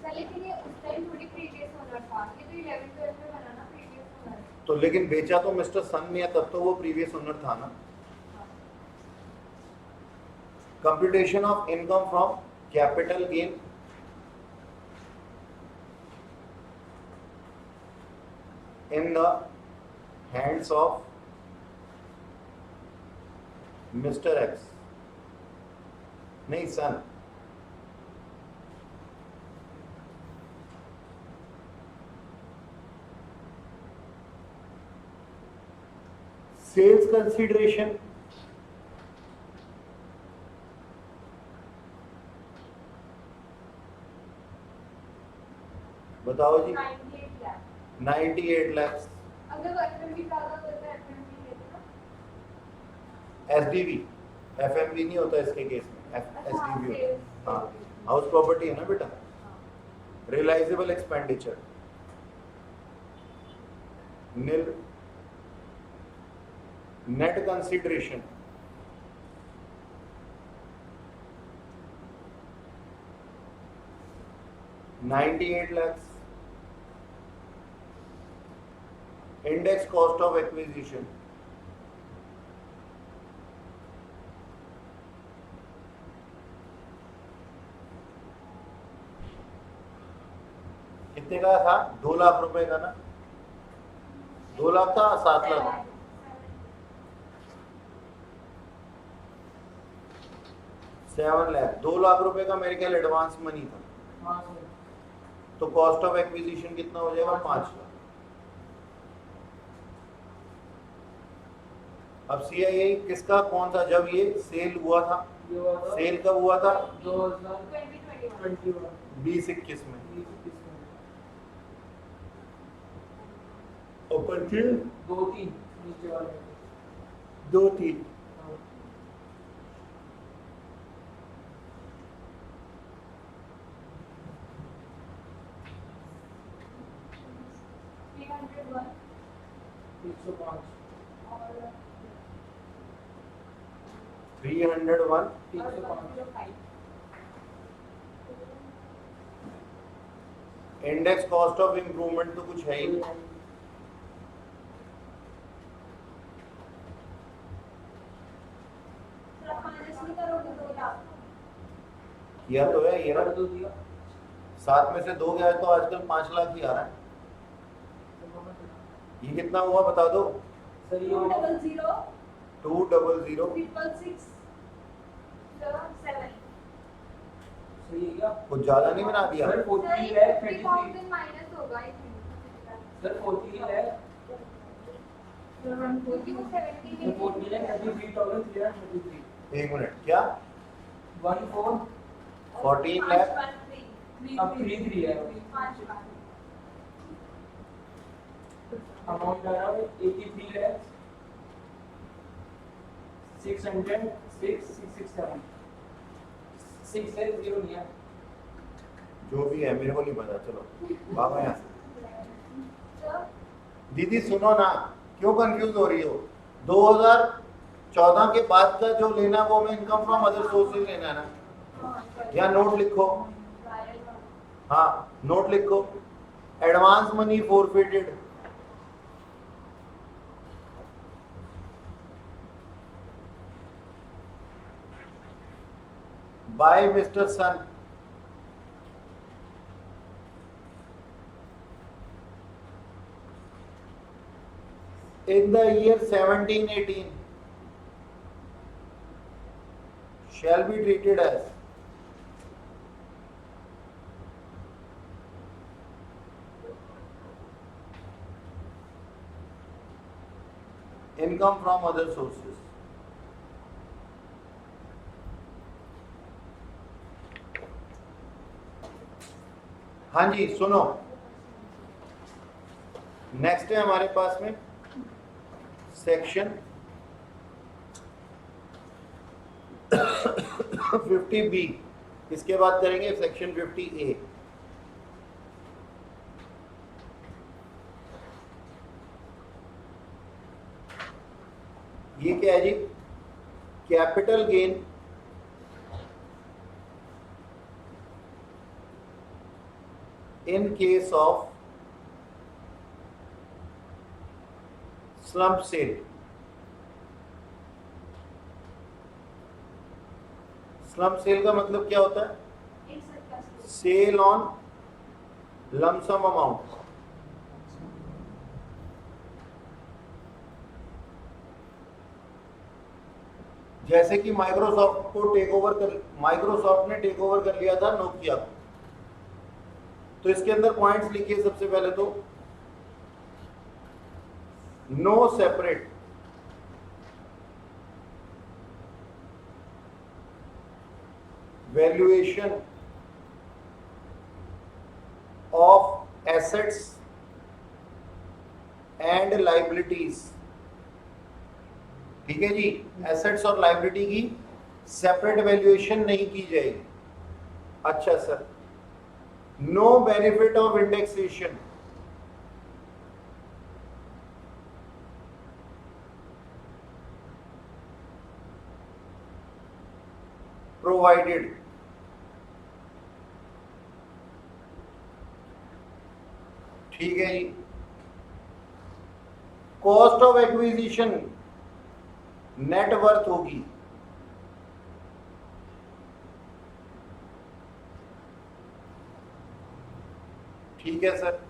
लेकिन ये उस टाइम थोड़ी प्रीवियस ओनर था, ये तो 11-12 में बना ना प्रीवियस ओनर। तो लेकिन बेचा तो मिस्टर सन ने, तब तो वो प्रीवियस ओनर था ना। Computation of income from capital gain in the hands of Mr. X, नहीं सन। सेल्स कंसीडरेशन बताओ जी। 98 लाख। 98 लाख। अगर एफएमवी ज्यादा होता है, एफएमवी लेते ना। एसडीवी, एफएमवी नहीं होता इसके केस में, एसडीवी होता है। हाँ, हाउस प्रॉपर्टी है ना बेटा। Realisable expenditure nil, net consideration 98 lakhs. Index cost of acquisition कितने का था? 2 लाख रुपए का ना? 2 लाख था, 7 लाख? 7 लाख। 2 लाख रुपए का मेरे ख्याल एडवांस मनी था, हाँ सर। तो कॉस्ट ऑफ एक्विजिशन कितना हो जाएगा? 5 लाख। अब सीआईआई किसका कौन सा, जब ये सेल हुआ था, ये हुआ था सेल कब हुआ था? 2021 2021 में। 2021 में। और परचेज 2-3 नीचे वाले 2-3। हाँ। $301 105 और 301 105 इंडेक्स कॉस्ट ऑफ इम्प्रूवमेंट तो कुछ है ही नहीं। सर आप 5 नहीं करोगे 2 लाख किया तो है ये कर रहा, दो दिया 7 में से 2 गया है तो आजकल 5 लाख ही आ रहा है। ये कितना हुआ बता दो? सर ये 200 200 666 7 सही है क्या? कुछ ज्यादा नहीं बना दिया? सर 40 लाख 33 50,000 माइनस होगा आई थिंक सर 40 लाख क्योंकि वो 70 में 40 लाख 33,333 एक मिनट, क्या 14 14 लाख? अब 33 है। 5 लाख अमाउंट आ रहा है 83 लाख 600 667 6 है 0 नहीं है। जो भी है मेरे को नहीं पता, चलो भागो यहाँ से। सर दीदी सुनो ना, क्यों कंफ्यूज हो रही हो? 2014 के बाद का जो लेना है वो में इनकम फ्रॉम अदर सोर्सेज लेना है ना? या नोट लिखो, हाँ नोट लिखो, advance money forfeited by mister Sun in the year 1718 shall be treated as income from other sources। हाँ जी सुनो, नेक्स्ट है हमारे पास में सेक्शन 50B, इसके बाद करेंगे सेक्शन 50A। ये क्या है जी? Capital gain in case of slump sale। slump sale का मतलब क्या होता है? एक सट्टा से सेल ऑन लमसम अमाउंट। जैसे कि माइक्रोसॉफ्ट ने टेक ओवर कर लिया था नोकिया को, तो इसके अंदर पॉइंट्स लिखिए सबसे पहले तो, no separate valuation of assets and liabilities. ठीक है जी, एसेट्स और लाइबिलिटी की सेपरेट वैल्यूएशन नहीं की जाएगी। अच्छा sir, no benefit of indexation. Provided. ठीक है जी। Cost of acquisition net worth होगी, ठीक है सर।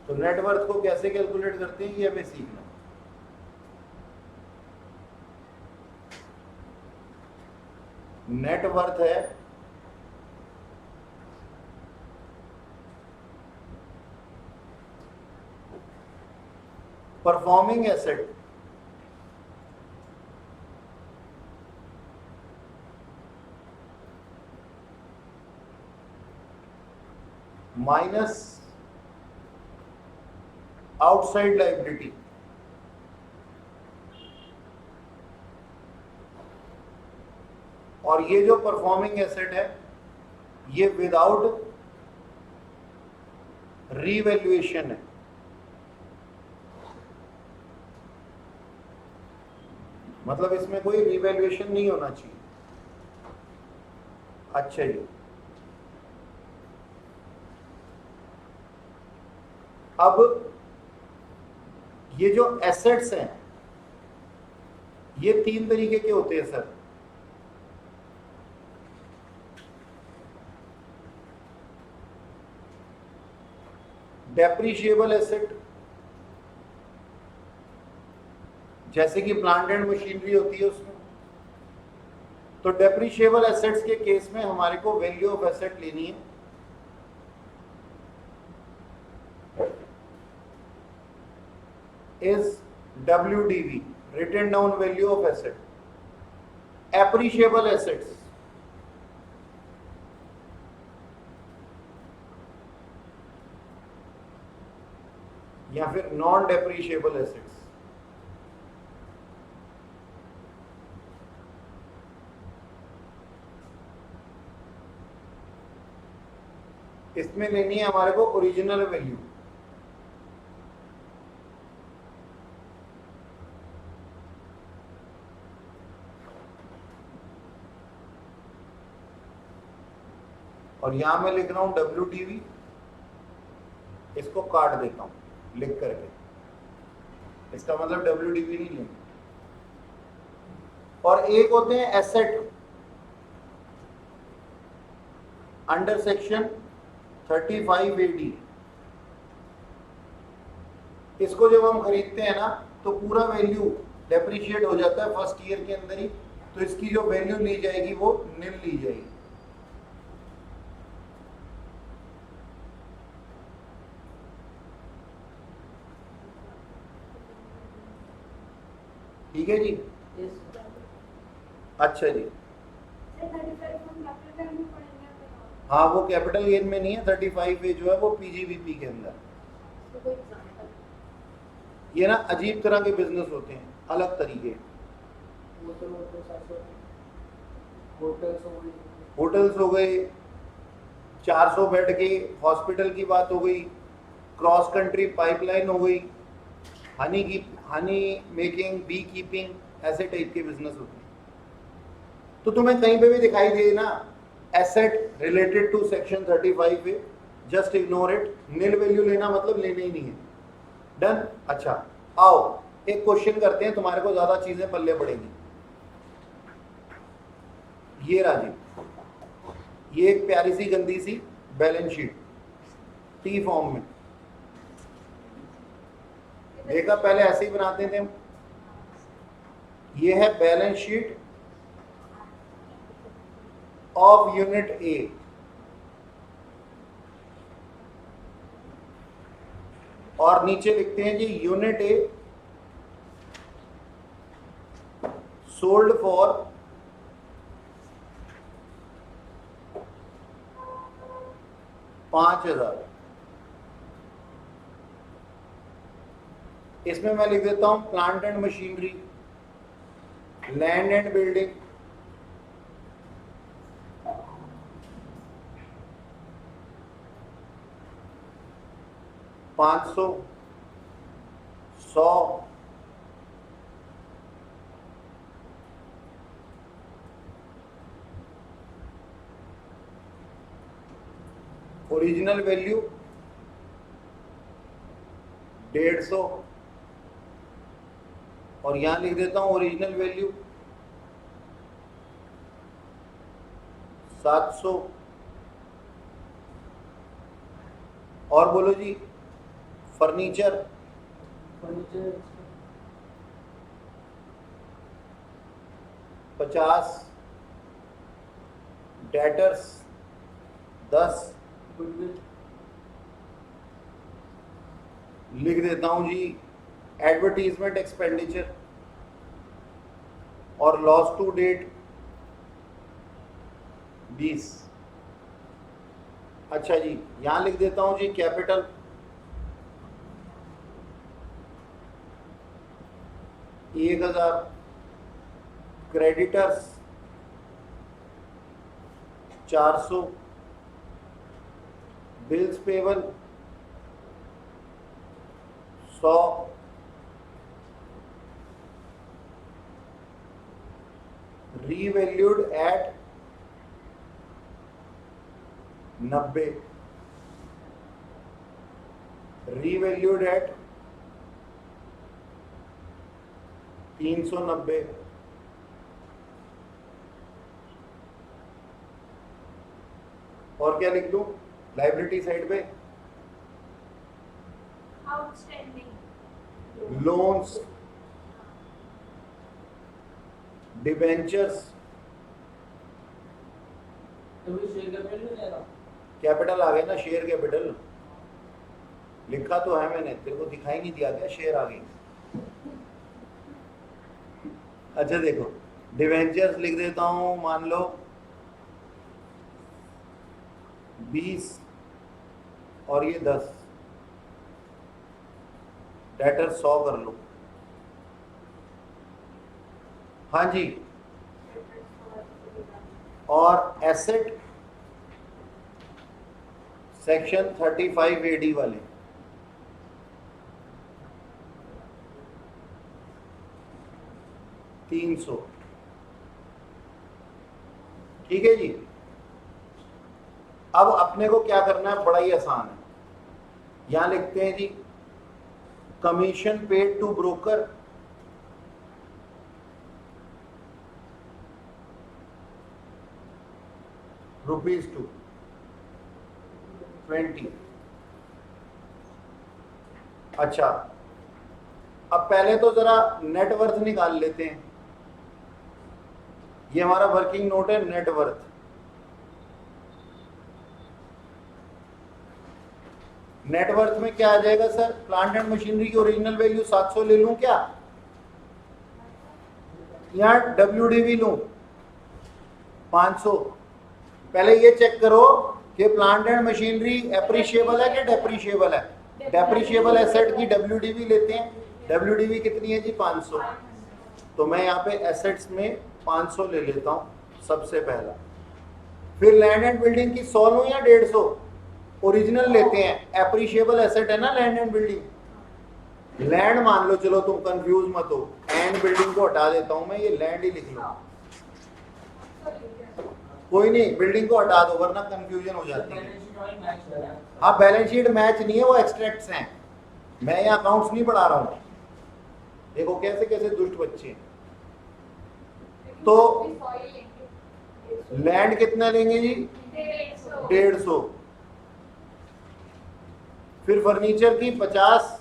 तो नेटवर्थ को कैसे कैलकुलेट करते हैं ये हमें सीखना। नेटवर्थ है performing asset minus outside liability. और ये जो परफॉर्मिंग एसेट है ये विदाउट रीवैल्यूएशन है। मतलब इसमें कोई रीवैल्यूएशन नहीं होना चाहिए। अच्छा जी, अब ये जो एसेट्स हैं ये 3 तरीके के होते हैं सर। डेप्रिशिएबल एसेट जैसे कि प्लांट एंड मशीनरी होती है उसमें। तो डेप्रिशिएबल एसेट्स के केस में हमारे को वैल्यू ऑफ एसेट लेनी है। is WDV, written down value of asset. Appreciable assets या फिर नॉन डेप्रिशिएबल एसेट्स। इसमें लेनी है हमारे को ओरिजिनल वैल्यू। और यहां मैं लिख रहा हूं WDV, इसको काट देता हूं लिख करके, इसका मतलब WDV नहीं लेंगे। और एक होते हैं एसेट अंडर सेक्शन 35AD। इसको जब हम खरीदते हैं ना तो पूरा वैल्यू डेप्रिशिएट हो जाता है फर्स्ट ईयर के अंदर ही, तो इसकी जो वैल्यू ली जाएगी वो निल ली जाएगी। ठीक है जी। अच्छा जी, हाँ वो कैपिटल गेन में नहीं है, 35A जो है वो PGBP के अंदर। ये ना अजीब तरह के बिजनेस होते हैं, अलग तरीके। होटल्स हो गए, 400 बेड के हॉस्पिटल की बात हो गई, क्रॉस कंट्री पाइपलाइन हो गई, हनी मेकिंग, बी कीपिंग, ऐसे टाइप के बिजनेस होते हैं। तो तुम्हें कहीं पे भी दिखाई दे ना asset related to section 35A, just ignore it. Nil value लेना मतलब लेना ही नहीं है। डन। अच्छा आओ एक क्वेश्चन करते हैं, तुम्हारे को ज्यादा चीजें पल्ले पड़ेंगी। ये राजीव, ये एक प्यारी सी गंदी सी बैलेंस शीट टी फॉर्म में, देखा पहले ऐसे ही बनाते थे हम। ये है balance sheet of unit A. और नीचे लिखते हैं जी यूनिट ए सोल्ड फॉर $5,000। इसमें मैं लिख देता हूं plant and machinery, land and building, $500, $100, original value 150 और यहां लिख देता हूं ओरिजिनल वैल्यू 700। और बोलो जी फर्नीचर फर्नीचर 50, डेटर्स 10 गुडविल लिख देता हूं जी। एडवर्टीजमेंट एक्सपेंडिचर और लॉस टू डेट 20। अच्छा जी यहां लिख देता हूं जी capital 1000, creditors 400, bills payable 100, revalued at 90, revalued at 390, और क्या लिख दूं लाइबिलिटी साइड पे? आउटस्टैंडिंग लोन्स, डिबेंचर्स, तो भी शेयर कैपिटल नहीं लेना कैपिटल आ गया ना, शेयर कैपिटल लिखा तो है मैंने, तेरे को दिखाई नहीं दिया क्या शेयर आ गई? अच्छा देखो डिवेंचर्स लिख देता हूं मान लो 20 और ये 10, डेटर 100 कर लो। हाँ जी और एसेट सेक्शन 35 AD वाले 300। ठीक है जी। अब अपने को क्या करना है, बड़ा ही आसान है। यहां लिखते हैं जी कमीशन पेड टू ब्रोकर ₹20। अच्छा अब पहले तो जरा नेटवर्थ निकाल लेते हैं। ये हमारा वर्किंग नोट है नेटवर्थ। नेटवर्थ में क्या आ जाएगा सर? प्लांट एंड मशीनरी की ओरिजिनल वैल्यू 700 ले लूं क्या, या WDV लूं 500? पहले ये चेक करो कि प्लांट एंड मशीनरी एप्रिशिएबल है कि डेप्रिशिएबल है। डेप्रिशिएबल एसेट की WDV लेते हैं। WDV कितनी है जी? 500। तो मैं यहाँ पे एसेट्स में 500 ले लेता हूँ सबसे पहला। फिर लैंड एंड बिल्डिंग की 100 लूं या 150? ओरिजिनल लेते हैं, एप्रिशिएबल एसेट है ना लैंड एंड बिल्डिंग। लैंड मान लो, चलो तुम कंफ्यूज मत हो, एंड बिल्डिंग को हटा देता हूं मैं, ये लैंड ही लिख लो। कोई नहीं, बिल्डिंग को हटा दो वरना कंफ्यूजन हो जाती है। हाँ बैलेंस शीट मैच नहीं है, वो एक्सट्रैक्ट्स हैं। मैं यहाँ अकाउंट्स नहीं पढ़ा रहा हूँ। देखो कैसे कैसे दुष्ट बच्चे हैं। तो लैंड कितना लेंगे जी? 150। फिर फर्नीचर की 50।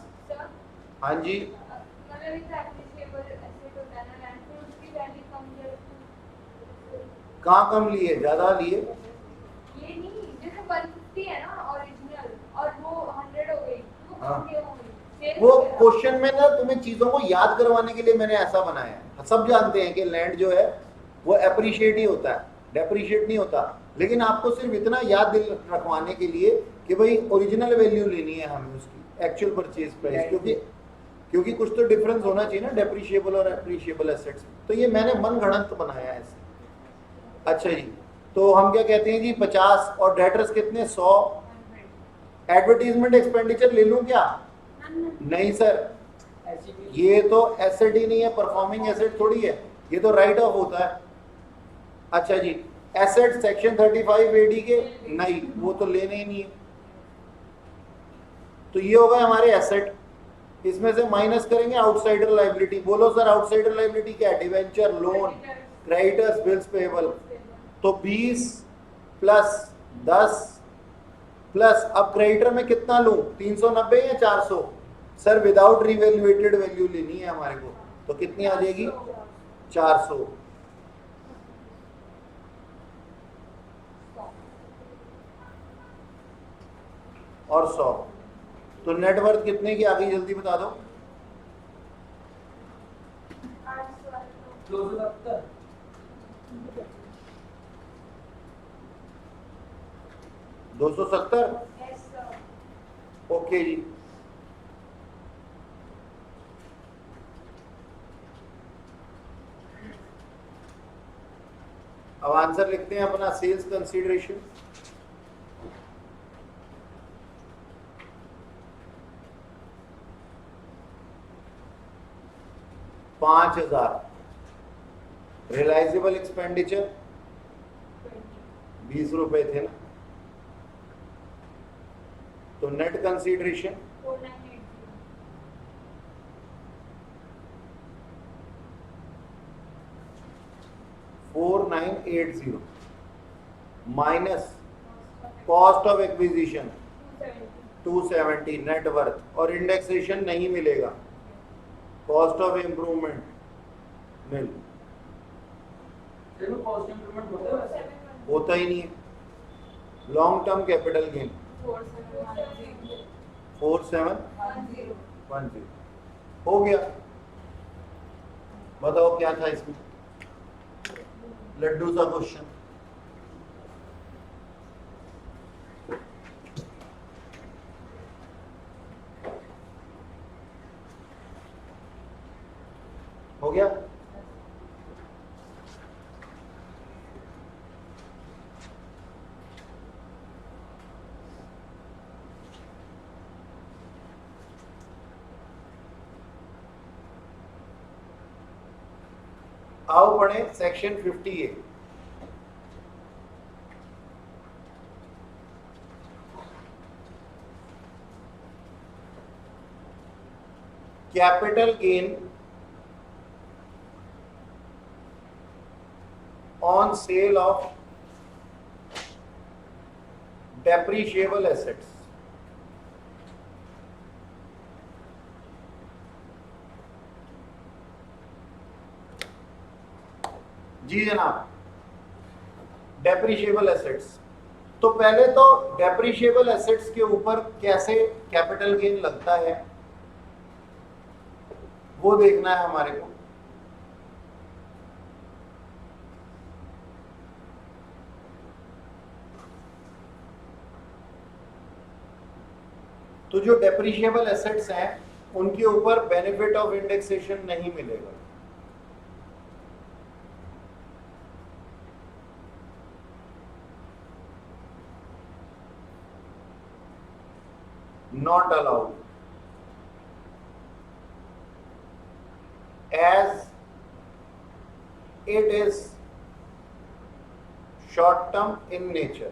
हाँ जी कहाँ कम लिए, ज्यादा लिए? ये नहीं, जैसे 150 है ना ओरिजिनल और वो 100 हो गई, वो हाँ। कम क्यों हो गई? वो क्वेश्चन में ना तुम्हें चीजों को याद करवाने के लिए मैंने ऐसा बनाया है। सब जानते हैं कि लैंड जो है वो एप्रिशिएट ही होता है, डेप्रिशिएट नहीं होता। लेकिन आपको सिर्फ इतना याद दिल रखवाने के लिए कि भाई ओरिजिनल वैल्यू लेनी है हमें उसकी, एक्चुअल परचेज प्राइस, क्योंकि कुछ तो डिफरेंस होना चाहिए ना डेप्रिशिएबल और एप्रिशिएबल एसेट्स। तो ये मैंने मन गणित बनाया है ऐसे। अच्छा जी, तो हम क्या कहते हैं जी 50 और डेटर्स कितने? 100। एडवर्टीजमेंट एक्सपेंडिचर ले लूं क्या? नहीं सर, ये तो एसेट ही नहीं है, परफॉर्मिंग एसेट थोड़ी है, ये तो राइट ऑफ होता है। अच्छा जी, एसेट सेक्शन 35 AD के नहीं, वो तो लेने ही नहीं है। तो ये होगा हमारे एसेट, इसमें से माइनस करेंगे आउटसाइडर लाइबिलिटी। बोलो सर आउटसाइडर लाइबिलिटी क्या है? Debenture, loan, creditors, bills payable. तो 20 प्लस 10 प्लस, अब क्रेडिटर में कितना लूं, 390 या 400? सर विदाउट रिवैल्यूएटेड वैल्यू लेनी है हमारे को, तो कितनी आ जाएगी? 400। और 100, तो नेटवर्थ कितने की आ गई जल्दी बता दो। 270। 270। ओके जी, अब आंसर लिखते हैं अपना। सेल्स कंसीडरेशन 5000, रियलाइजेबल एक्सपेंडिचर 20 रुपए थे ना, तो net consideration 4980 minus cost of acquisition 270, net worth, और इंडेक्सेशन नहीं मिलेगा, कॉस्ट ऑफ इम्प्रूवमेंट मिल देखो कॉस्ट इंप्रूवमेंट होता है वैसे। होता ही नहीं है। लॉन्ग टर्म कैपिटल गेन 4710 हो गया। बताओ क्या था इसमें, लड्डू सा क्वेश्चन। हो गया। आओ पढ़े section 58। Capital gain on sale of depreciable assets। जी जनाब, डेप्रिशिएबल एसेट्स। तो पहले तो डेप्रिशिएबल एसेट्स के ऊपर कैसे कैपिटल गेन लगता है वो देखना है हमारे को। तो जो डेप्रिशिएबल एसेट्स हैं उनके ऊपर बेनिफिट ऑफ इंडेक्सेशन नहीं मिलेगा। Not allowed as it is short term in nature।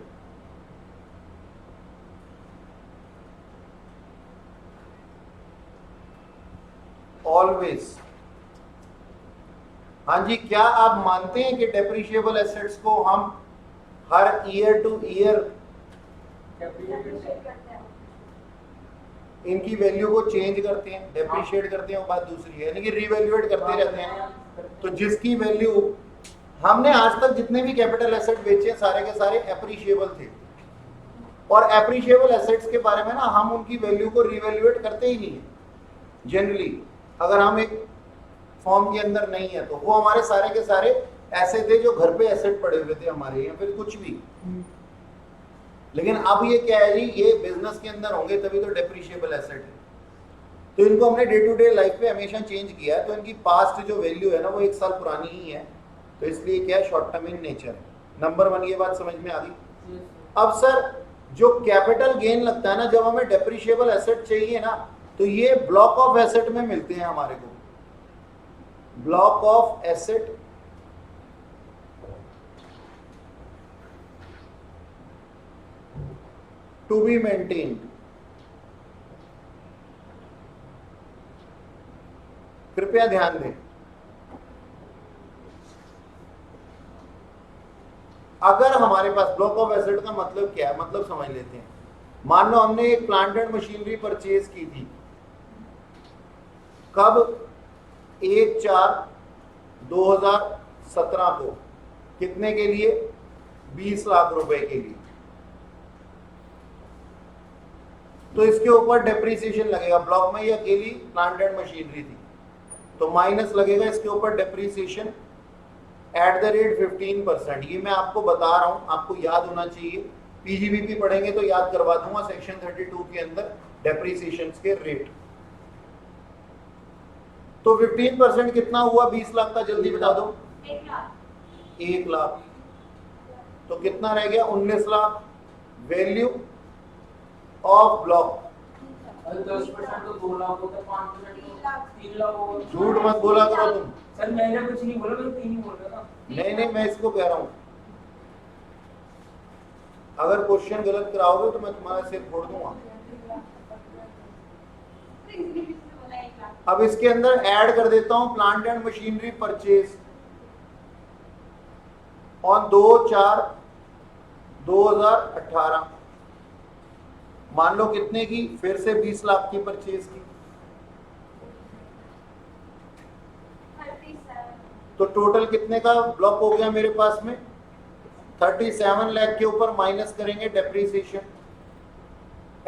Always. हाँ जी, क्या आप मानते हैं कि डेप्रिशिएबल एसेट्स को हम हर ईयर टू ईयर इनकी वैल्यू को चेंज करते हैं, डेप्रिशिएट करते हैं, वो बात दूसरी है, यानी कि रिवैल्यूएट करते रहते हैं। तो जिसकी वैल्यू, हमने आज तक जितने भी कैपिटल एसेट बेचे सारे के सारे एप्रिशिएबल थे, और एप्रिशिएबल एसेट्स के बारे में ना हम उनकी वैल्यू को रिवैल्यूएट करते ही नहीं है जनरली। अगर हम एक फॉर्म के अंदर नहीं है तो वो हमारे सारे के सारे ऐसे थे जो घर पे एसेट पड़े हुए थे हमारे, या फिर कुछ भी। लेकिन अब ये क्या है जी, ये बिजनेस के अंदर होंगे तभी तो डेप्रिशिएबल एसेट है। तो इनको हमने डे टू डे लाइफ पे हमेशा चेंज किया है, तो इनकी पास्ट जो वैल्यू है ना वो 1 साल पुरानी ही है, तो इसलिए क्या है, शॉर्ट टर्म इन नेचर है। नंबर 1 ये बात समझ में आ गई। अब सर जो कैपिटल गेन लगता है ना, जब हमें डेप्रिशिएबल एसेट चाहिए ना, तो ये ब्लॉक ऑफ एसेट में मिलते हैं हमारे को। Block of asset to be maintained कृपया ध्यान दें, अगर हमारे पास ब्लॉक ऑफ एसेट का मतलब क्या है, मतलब समझ लेते हैं। मान लो हमने एक प्लांट एंड मशीनरी परचेज की थी, कब? 1/4/2017 को। कितने के लिए? 20 लाख रुपए के लिए। तो इसके ऊपर डेप्रीसिएशन लगेगा। ब्लॉक में ये अकेली प्लांट एंड मशीनरी थी, तो माइनस लगेगा इसके ऊपर डेप्रीसिएशन एट द रेट 15%। ये मैं आपको बता रहा हूं, आपको याद होना चाहिए। पीजीबीपी पढ़ेंगे तो याद करवा दूंगा सेक्शन 32 के अंदर डेप्रीसिएशन के रेट। तो 15% कितना हुआ 20 लाख का? जल्दी बता दो। 1 लाख। 1 लाख। तो कितना रह गया? 19 लाख। वैल्यू ऑफ ब्लॉक 10% तो 2 लाख होता है, 5% तो 3 लाख होगा। झूठ मत बोला करो तुम। सर मैंने कुछ नहीं बोला, मैं 3 ही बोल रहा था। नहीं, मैं इसको कह रहा हूं, अगर क्वेश्चन गलत कराओगे तो मैं तुम्हारा सिर फोड़ दूंगा। अब इसके अंदर ऐड कर देता हूं plant and machinery purchase on 2/4/2018। मान लो कितने की? फिर से 20 लाख की परचेज की। 37। तो टोटल कितने का ब्लॉक हो गया मेरे पास में? 37 लाख के ऊपर माइनस करेंगे डेप्रीसिएशन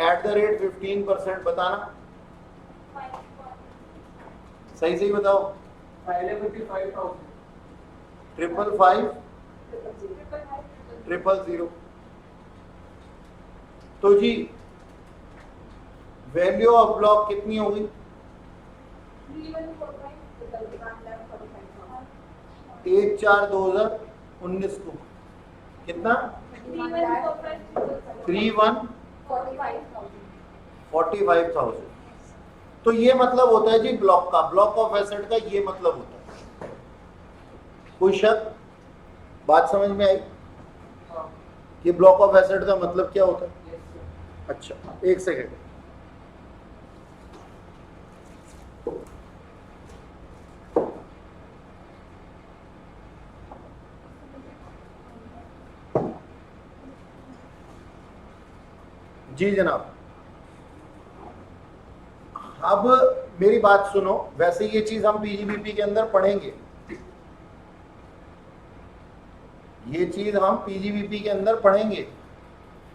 एट द रेट 15%। बताना, सही सही बताओ। पहले 55,000। 555 000। तो जी वैल्यू ऑफ ब्लॉक कितनी होगी? 1/4/2019 को कितना? 45,000। तो ये मतलब होता है जी ब्लॉक का, ब्लॉक ऑफ एसेट का ये मतलब होता है। कोई शक? बात समझ में आई कि ब्लॉक ऑफ एसेट का मतलब क्या होता है? अच्छा, एक सेकेंड। जी जनाब, अब मेरी बात सुनो। वैसे ये चीज हम पीजीबीपी के अंदर पढ़ेंगे, ये चीज हम पीजीबीपी के अंदर पढ़ेंगे,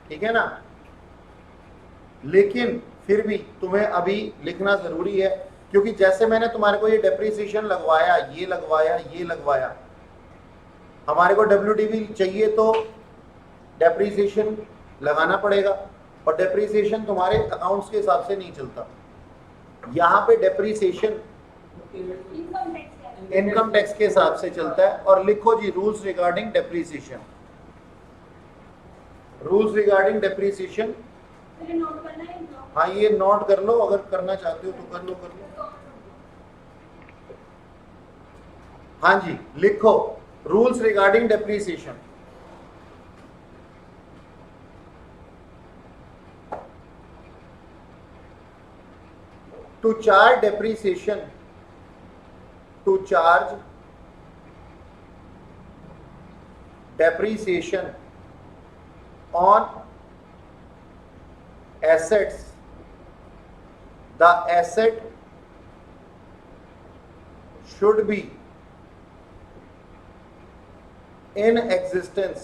ठीक है ना? लेकिन फिर भी तुम्हें अभी लिखना जरूरी है, क्योंकि जैसे मैंने तुम्हारे को ये डेप्रीसिएशन लगवाया, ये लगवाया, ये लगवाया, हमारे को डब्ल्यूटीवी चाहिए तो डेप्रीसिएशन लगाना पड़ेगा, और डेप्रीसिएशन तुम्हारे अकाउंट्स के हिसाब से नहीं चलता। यहाँ पे डेप्रीसिएशन इनकम टैक्स के हिसाब से चलता है। और लिखो जी rules regarding depreciation. Rules regarding depreciation, note करना है। हाँ ये नोट कर लो, अगर करना चाहते हो तो कर लो। हाँ जी लिखो rules regarding depreciation. To charge depreciation, to charge depreciation on assets, the asset should be in existence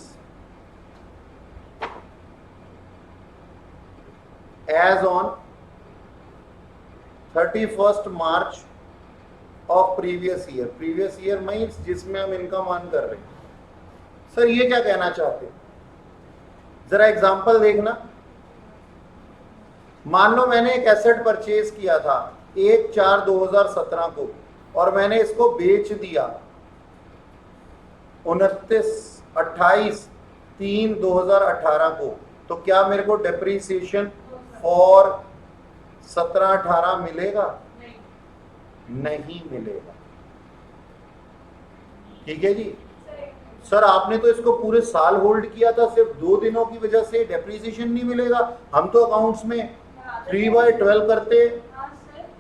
as on 31st March of previous year. Previous year means जिसमें हम इनकम अर्न कर रहे हैं। सर ये क्या कहना चाहते हैं? जरा एग्जांपल देखना। मान लो मैंने एक एसेट परचेज किया था 1/4/2017 को, और मैंने इसको बेच दिया 28/3/2018 को, तो क्या मेरे को डेप्रीसिएशन फॉर 17-18 मिलेगा? नहीं मिलेगा। ठीक है जी। सर आपने तो इसको पूरे साल होल्ड किया था, सिर्फ 2 दिनों की वजह से डेप्रीसिएशन नहीं मिलेगा? हम तो अकाउंट्स में 3/12 करते।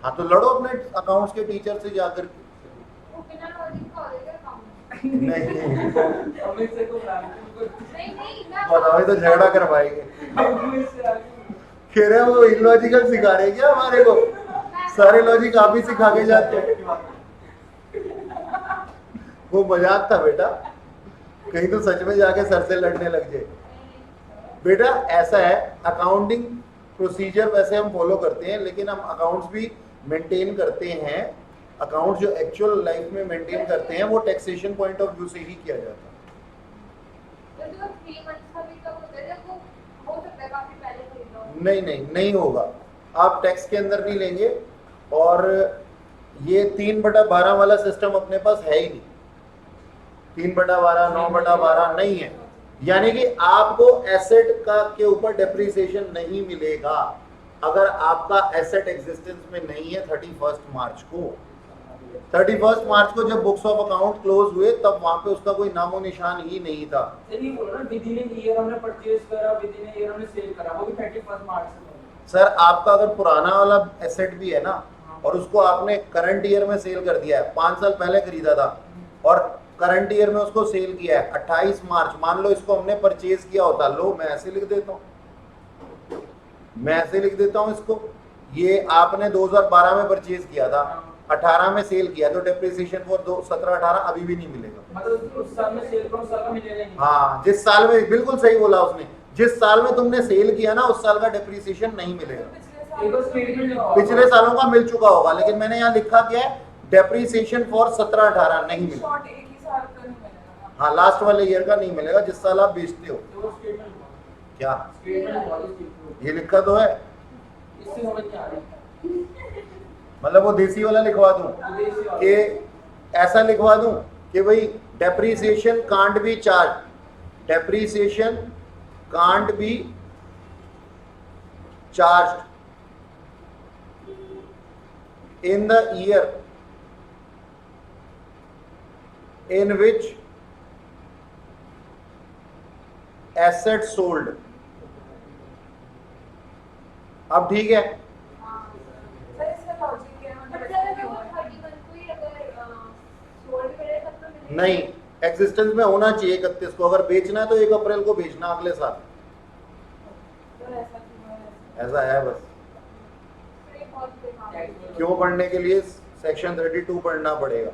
हाँ तो लड़ो अपने अकाउंट्स के टीचर से जाकर के। नहीं अमित से को ब्रांड नहीं नहीं मैं बताओ, ये तो झगड़ा करवाएंगे। अमित से आगे कह रहे हैं वो इलॉजिकल सिखा रहे हैं क्या हमारे को? सारे लॉजिक आप ही सिखा के जाते हो। वो मजाक था बेटा, कहीं तो सच में जाके सर से लड़ने लग जाए। बेटा ऐसा है, अकाउंटिंग प्रोसीजर वैसे हम फॉलो करते हैं, लेकिन हम अकाउंट्स भी मेंटेन करते हैं। अकाउंट जो एक्चुअल लाइफ में मेंटेन करते हैं वो टैक्सेशन पॉइंट ऑफ व्यू से ही किया जाता है। तो जो 3 मंथ्स का भी कब होता है, वो हो सकता है काफी पहले खरीद लो। नहीं होगा, आप टैक्स के अंदर नहीं लेंगे। और ये 3/12 वाला सिस्टम अपने पास है ही नहीं। 3/12 9/12 नहीं है, यानी कि आपको एसेट का के ऊपर डेप्रिसिएशन नहीं मिलेगा अगर आपका एसेट एग्जिस्टेंस में नहीं है 31 मार्च को। 31 मार्च को जब बुक्स ऑफ अकाउंट क्लोज हुए तब वहां पे उसका कोई नामो निशान ही नहीं था। सर ये बोलो ना, विद इन ईयर हमने परचेज करा, विद इन ईयर हमने सेल करा, वो भी 31 मार्च से। सर आपका अगर पुराना वाला एसेट भी है ना, और उसको आपने करंट ईयर में सेल कर दिया है, 5 साल पहले खरीदा था और करंट ईयर में उसको सेल किया है 28 मार्च, मान लो इसको हमने परचेज किया होता, लो मैं ऐसे लिख देता हूँ, मैं ऐसे लिख देता हूँ इसको, ये आपने 2012 में परचेज किया था, 18 में सेल किया, तो डेप्रिसिएशन फॉर 17-18 अभी भी नहीं मिलेगा। मतलब उस साल में सेल करो, उस साल का मिलेगा नहीं। हाँ, जिस साल में, बिल्कुल सही बोला उसने, जिस साल में तुमने सेल किया ना उस साल का डेप्रिसिएशन नहीं मिलेगा। एक बार स्टेटमेंट दिखाओ। पिछले सालों का मिल चुका होगा, लेकिन मैंने यहाँ लिखा क्या है, डेप्रिसिएशन फॉर 17-18 नहीं मिलेगा। शॉर्ट एक ही साल का नहीं मिलेगा। हाँ, लास्ट वाले ईयर का नहीं मिलेगा जिस साल आप बेचते हो। तो स्टेटमेंट दिखाओ। क्या स्टेटमेंट दिखाओ, स्टेटमेंट। ये लिखा तो है, इससे समझ नहीं आ रही। मतलब वो देसी वाला लिखवा दूं विदेशी वाला। कि ऐसा लिखवा दूं कि भाई depreciation can't be charge, depreciation can't be charge in the year in which asset sold। अब ठीक है, सर इसका लॉजिक क्या है? बट मतलब सर ऐसा अगर क्यों वो है? 31 को ही अगर सोल्ड करे तब तो मिलेगा। नहीं, एग्जिस्टेंस में होना चाहिए 31 को, अगर बेचना है तो 1 अप्रैल को बेचना अगले साल। सर ऐसा क्यों है? ऐसा है बस। तो ये बहुत बेकार है। क्यों पढ़ने के लिए सेक्शन 32 पढ़ना पड़ेगा।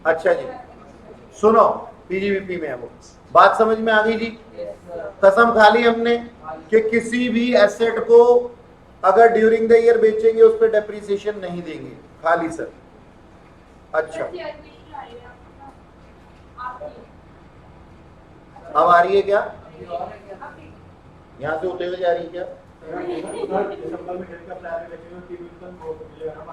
अच्छा जी, सुनो, पीजीबीपी में है वो बात, समझ में आ गई जी। कसम खा ली हमने कि किसी भी एसेट को अगर ड्यूरिंग द ईयर बेचेंगे उस पर डेप्रिसिएशन नहीं देंगे, खाली सर। अच्छा, सर, ये एडमिशन आ रही है आपकी। अब आ रही है क्या? आपकी। यहाँ से होते हुए जा रही है क्या?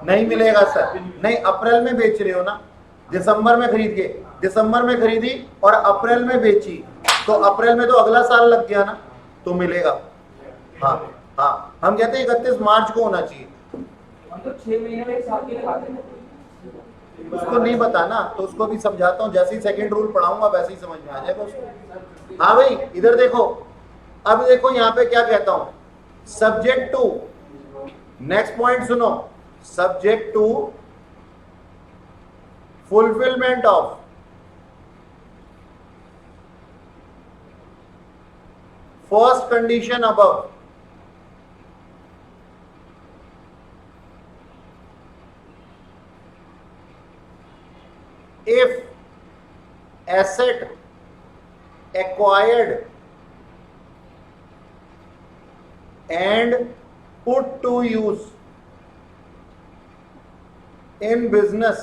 नहीं मिलेगा सर, नहीं, अप्रैल में बेच रहे हो ना, दिसंबर में खरीद के, दिसंबर में खरीदी और अप्रैल में बेची, तो अप्रैल में तो अगला साल लग गया ना, तो मिलेगा। हाँ हाँ, हम कहते हैं 31 मार्च को होना चाहिए। हम तो 6 महीने में एक साल के लिए खाते हैं। उसको नहीं बताना तो उसको भी समझाता हूँ, जैसे ही सेकंड रूल पढ़ाऊंगा वैसे ही समझ में आ जाएगा उसको। हाँ भाई, इधर देखो, अब देखो यहाँ पे क्या कहता हूं, सब्जेक्ट टू, नेक्स्ट पॉइंट सुनो, subject to fulfilment of first condition above, if asset acquired and put to use in business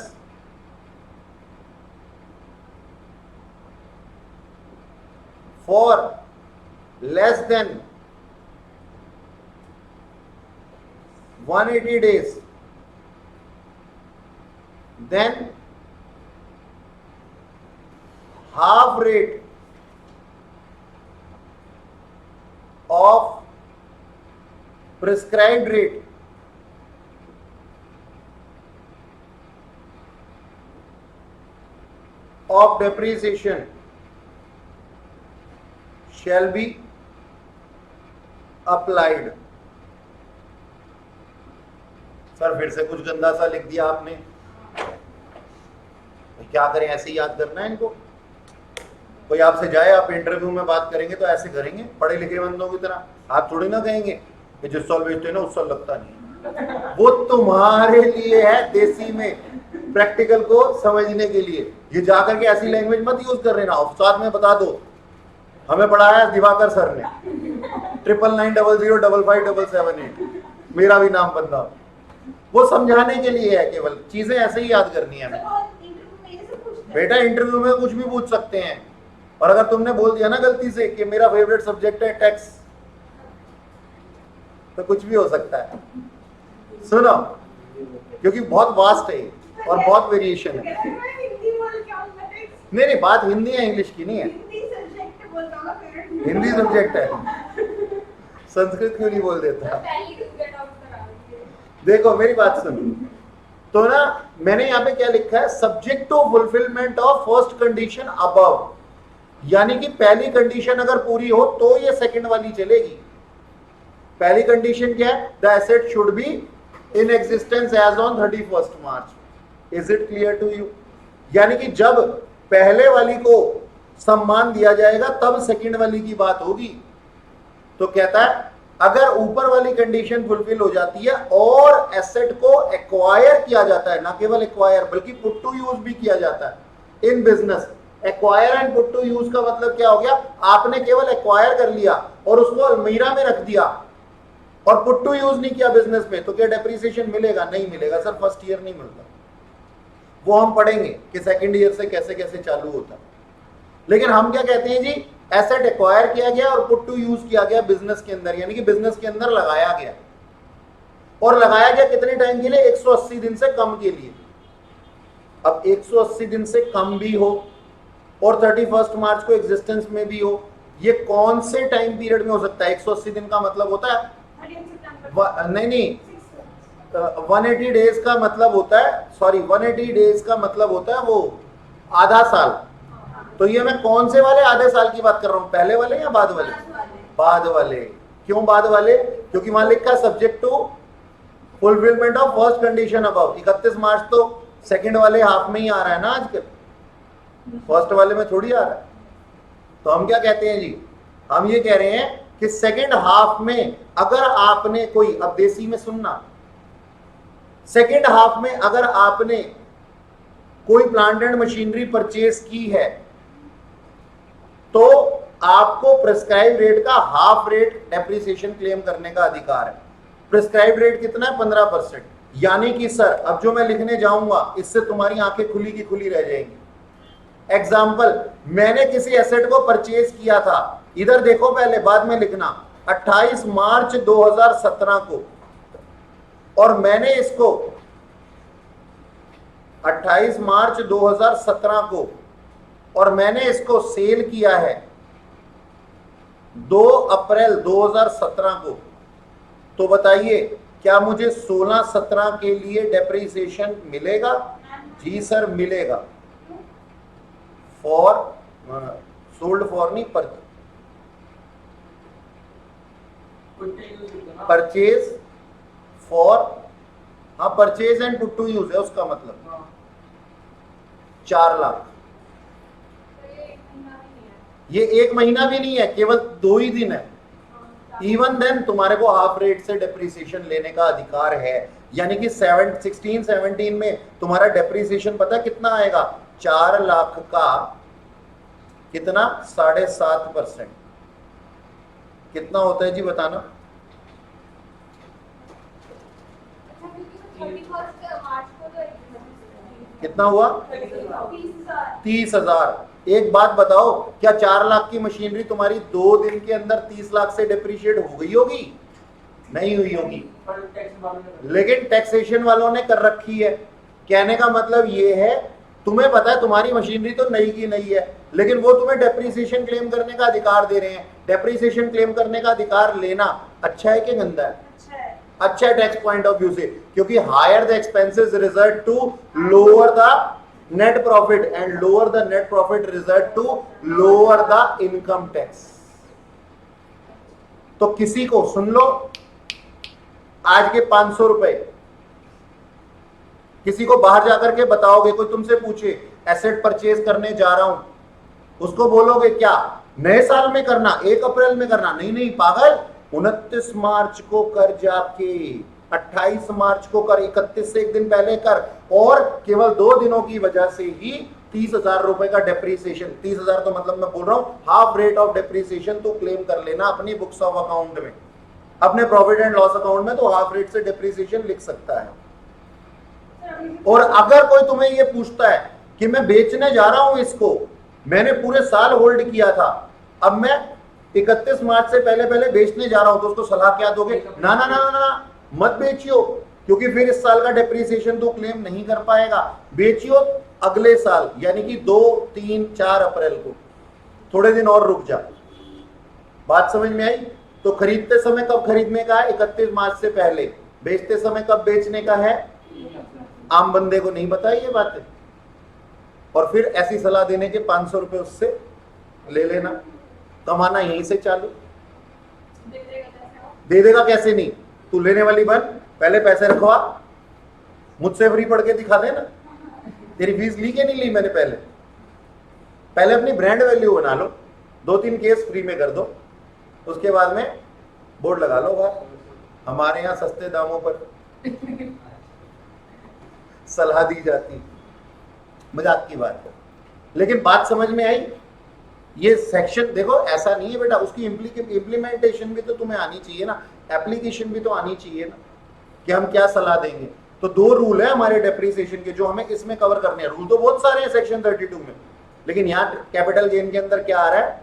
for less than 180 days, then half rate of prescribed rate of depreciation shall be applied। Sir फिर से कुछ गंदा सा लिख दिया आपने, क्या करें, ऐसे ही याद करना है इनको। कोई आपसे जाए, आप इंटरव्यू में बात करेंगे तो ऐसे करेंगे पढ़े लिखे बंदों की तरह। आप थोड़ी ना कहेंगे कि जिस साल बेचते हैं ना उस साल लगता नहीं। वो तुम्हारे लिए है देसी में, प्रैक्टिकल को समझने के लिए। ये जाकर के ऐसी लैंग्वेज मत यूज कर लेना। साथ में बता दो हमें पढ़ाया दिवाकर सर ने 9990055778, मेरा भी नाम बदला। वो समझाने के लिए है, केवल चीजें ऐसे ही याद करनी है हमें। बेटा इंटरव्यू में कुछ भी पूछ सकते हैं, और अगर तुमने बोल दिया ना गलती से कि मेरा फेवरेट सब्जेक्ट है टैक्स, तो कुछ भी हो सकता है। सुनो, क्योंकि बहुत वास्ट है और बहुत वेरिएशन है। नहीं, बात हिंदी या इंग्लिश की नहीं है, हिंदी सब्जेक्ट है। संस्कृत क्यों नहीं बोल देता? देखो मेरी बात सुनो, तो ना मैंने यहाँ पे क्या लिखा है, subject to fulfilment of first condition above, यानी कि पहली कंडीशन अगर पूरी हो तो ये सेकंड वाली चलेगी। पहली कंडीशन क्या है? The asset should be in existence as on 31 March. Is it clear to you? यानी कि जब पहले वाली को सम्मान दिया जाएगा तब सेकंड वाली की बात होगी। तो कहता है अगर ऊपर वाली कंडीशन फुलफिल हो जाती है और एसेट को एक्वायर किया जाता है, ना केवल एक्वायर बल्कि पुट टू यूज भी किया जाता है in business. Acquire and put to use का मतलब क्या हो गया? आपने केवल एक्वायर कर लिया और उसको अलमीरा में रख दिया और पुट टू यूज नहीं किया बिजनेस में, तो क्या डेप्रिसिएशन मिलेगा? नहीं मिलेगा सर, फर्स्ट ईयर नहीं मिलता। वो हम पढ़ेंगे कि सेकंड ईयर से कैसे कैसे चालू होता है। लेकिन हम क्या कहते हैं जी, एसेट एक्वायर किया गया और पुट टू यूज किया गया बिजनेस के अंदर, यानी कि बिजनेस के अंदर लगाया गया। और लगाया गया कितने टाइम के लिए? 180 दिन से कम के लिए। अब 180 दिन से कम भी हो और 31 मार्च को एग्जिस्टेंस में भी हो, ये कौन से टाइम पीरियड में हो सकता है? 180 दिन का मतलब होता है नहीं 180 डेज का मतलब होता है, सॉरी 180 डेज का मतलब होता है वो आधा साल। तो ये मैं कौन से वाले आधे साल की बात कर रहा हूं, पहले वाले या बाद वाले? बाद वाले। क्यों बाद वाले? क्योंकि वहां लिखा subject to fulfilment of first condition above. 31 March तो सेकंड वाले हाफ में ही आ रहा है ना आजकल, फर्स्ट वाले में थोड़ी आ रहा है। तो हम क्या कहते हैं जी, हम ये कह रहे हैं कि सेकंड हाफ में अगर आपने कोई, अब देसी में सुनना, सेकंड हाफ में अगर आपने कोई प्लांट एंड मशीनरी परचेज की है तो आपको प्रिस्क्राइब रेट का हाफ रेट डेप्रिसिएशन क्लेम करने का अधिकार है। प्रिस्क्राइब रेट कितना है? 15%। यानी कि सर अब जो मैं लिखने जाऊंगा इससे तुम्हारी आंखें खुली की खुली रह जाएंगी। एग्जाम्पल, मैंने किसी एसेट को परचेज किया था, इधर देखो पहले बाद में लिखना, 28 मार्च 2017 को, और मैंने इसको 28 मार्च 2017 को और मैंने इसको सेल किया है 2 अप्रैल 2017 को। तो बताइए क्या मुझे 16-17 के लिए डेप्रिसिएशन मिलेगा? जी सर मिलेगा। फॉर सोल्ड फॉर नहीं, परचेज फॉर, हाँ purchase and put to use है उसका मतलब 4 लाख। ये 1 महीना भी नहीं है, केवल 2 ही दिन है। इवन देन तुम्हारे को हाफ रेट से डेप्रिसिएशन लेने का अधिकार है। यानी कि 16-17 में तुम्हारा डेप्रिसिएशन पता कितना आएगा? 4 लाख का कितना? 7.5%। कितना होता है जी बताना? कितना हुआ? 30,000। एक बात बताओ, क्या 4 लाख की मशीनरी तुम्हारी 2 दिन के अंदर 30 लाख से डेप्रिशिएट हो गई होगी? नहीं हुई होगी। लेकिन टैक्सेशन वालों ने कर रखी है। कहने का मतलब ये है, तुम्हें पता है तुम्हारी मशीनरी तो नई की नई है, लेकिन वो तुम्हें डेप्रिसिएशन क्लेम करने का अधिकार दे रहे हैं। डेप्रिसिएशन क्लेम करने का अधिकार लेना अच्छा है कि गंदा है? अच्छा है टैक्स पॉइंट ऑफ व्यू से, क्योंकि higher the expenses result to lower the net profit and lower the net profit result to lower the income tax. तो किसी को सुन लो, आज के 500 रुपए किसी को बाहर जाकर के बताओगे, कोई तुमसे पूछे एसेट परचेज करने जा रहा हूं, उसको बोलोगे क्या नए साल में करना, 1 अप्रैल में करना? नहीं नहीं पागल, 29 मार्च को कर, जाके 28 मार्च को कर, 31 से एक दिन पहले कर, और केवल 2 दिनों की वजह से ही 30,000 रुपए का डेप्रीसिएशन, 30,000 तो मतलब मैं बोल रहा हूं हाफ रेट ऑफ डेप्रीसिएशन तो क्लेम कर लेना अपनी बुक्स ऑफ अकाउंट में, अपने प्रॉफिट एंड लॉस अकाउंट में तो हाफ रेट से डेप्रीसिएशन लिख सकता है। और अगर कोई तुम्हें ये पूछता है कि मैं बेचने जा रहा हूं इसको, मैंने पूरे साल होल्ड किया था, अब मैं 31 मार्च से पहले पहले बेचने जा रहा हूं, तो उसको सलाह क्या दोगे? ना ना ना ना ना, मत बेचियो, क्योंकि फिर इस साल का डेप्रीसिएशन तो क्लेम नहीं कर पाएगा। बेचियो अगले साल, यानी कि 2, 3, 4 अप्रैल को, थोड़े दिन और रुक जा। बात समझ में आई? तो खरीदते समय कब खरीदने का है? 31 मार्च से पहले। बेचते समय कब बेचने का है? आम बंदे को नहीं पता ये बातें, और फिर ऐसी सलाह देने के 500 रुपए उससे ले लेना, कमाना यहीं से चालू। दे देगा कैसे नहीं? तू लेने वाली बन, पहले पैसे रखवा, मुझसे फ्री पढ़ के दिखा देना। तेरी फीस ली कि नहीं ली मैंने? पहले अपनी ब्रांड वैल्यू बना लो, 2-3 केस फ्री में कर दो, उसके बाद में बोर्ड लगा लो बाहर, हमारे यहाँ सस्ते दामों पर सलाह दी जाती। मजाक की बात है, लेकिन बात समझ में आई? ये सेक्शन देखो, ऐसा नहीं है बेटा, उसकी इम्प्लीमेंटेशन भी तो तुम्हें आनी चाहिए ना, एप्लीकेशन भी तो आनी चाहिए ना, कि हम क्या सलाह देंगे। तो 2 रूल है हमारे डेप्रीसिएशन के जो हमें इसमें कवर करने हैं। रूल तो बहुत सारे हैं सेक्शन 32 में, लेकिन यहाँ कैपिटल गेन के अंदर क्या आ रहा है?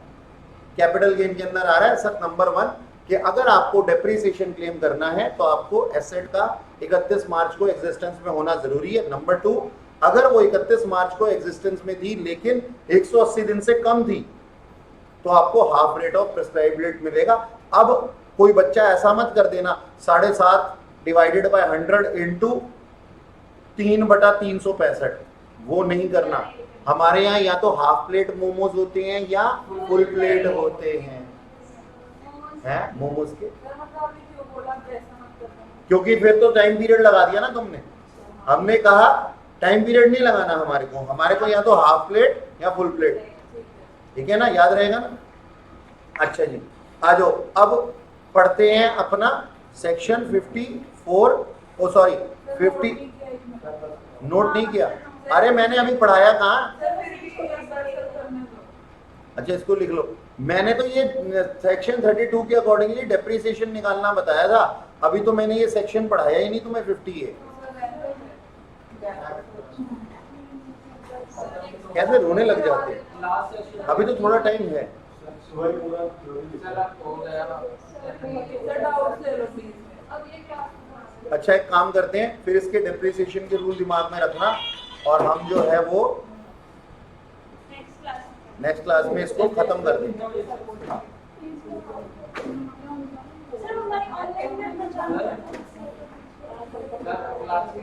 कैपिटल गेन के अंदर आ रहा है सर नंबर 1 कि अगर आपको डेप्रीसिएशन क्लेम करना है तो आपको एसेट का 31 मार्च को एग्जिस्टेंस में होना जरूरी है। नंबर 2, अगर वो 31 मार्च को एग्जिस्टेंस में थी लेकिन 180 दिन से कम थी तो आपको half rate of prescribed rate मिलेगा। अब कोई बच्चा ऐसा मत कर देना 7.5 डिवाइडेड बाय 100 इंटू 3/365, वो नहीं करना। हमारे यहाँ या तो हाफ प्लेट मोमोज होते हैं या फुल प्लेट होते हैं मोमोज के, क्यों बोला ऐसा मत करना? क्योंकि फिर तो टाइम पीरियड लगा दिया ना तुमने। हमने कहा टाइम पीरियड नहीं लगाना हमारे को या तो हाफ प्लेट या फुल प्लेट, ठीक है ना? याद रहेगा ना? अच्छा जी, आ जाओ अब पढ़ते हैं अपना सेक्शन 54, ओ सॉरी 50। नोट नहीं किया? अरे मैंने अभी पढ़ाया कहाँ? अच्छा इसको लिख लो। मैंने तो ये सेक्शन 32 के अकॉर्डिंगली डेप्रीसिएशन निकालना बताया था, अभी तो मैंने ये सेक्शन पढ़ाया ही नहीं तुम्हें 50 है। कैसे रोने लग जाते हैं? अभी तो थोड़ा टाइम है। अच्छा एक काम करते हैं, फिर इसके डेप्रीसिएशन के रूल दिमाग में रखना, और हम जो है वो नेक्स्ट क्लास में इसको खत्म कर देंगे। सर हमारी ऑनलाइन में क्लास की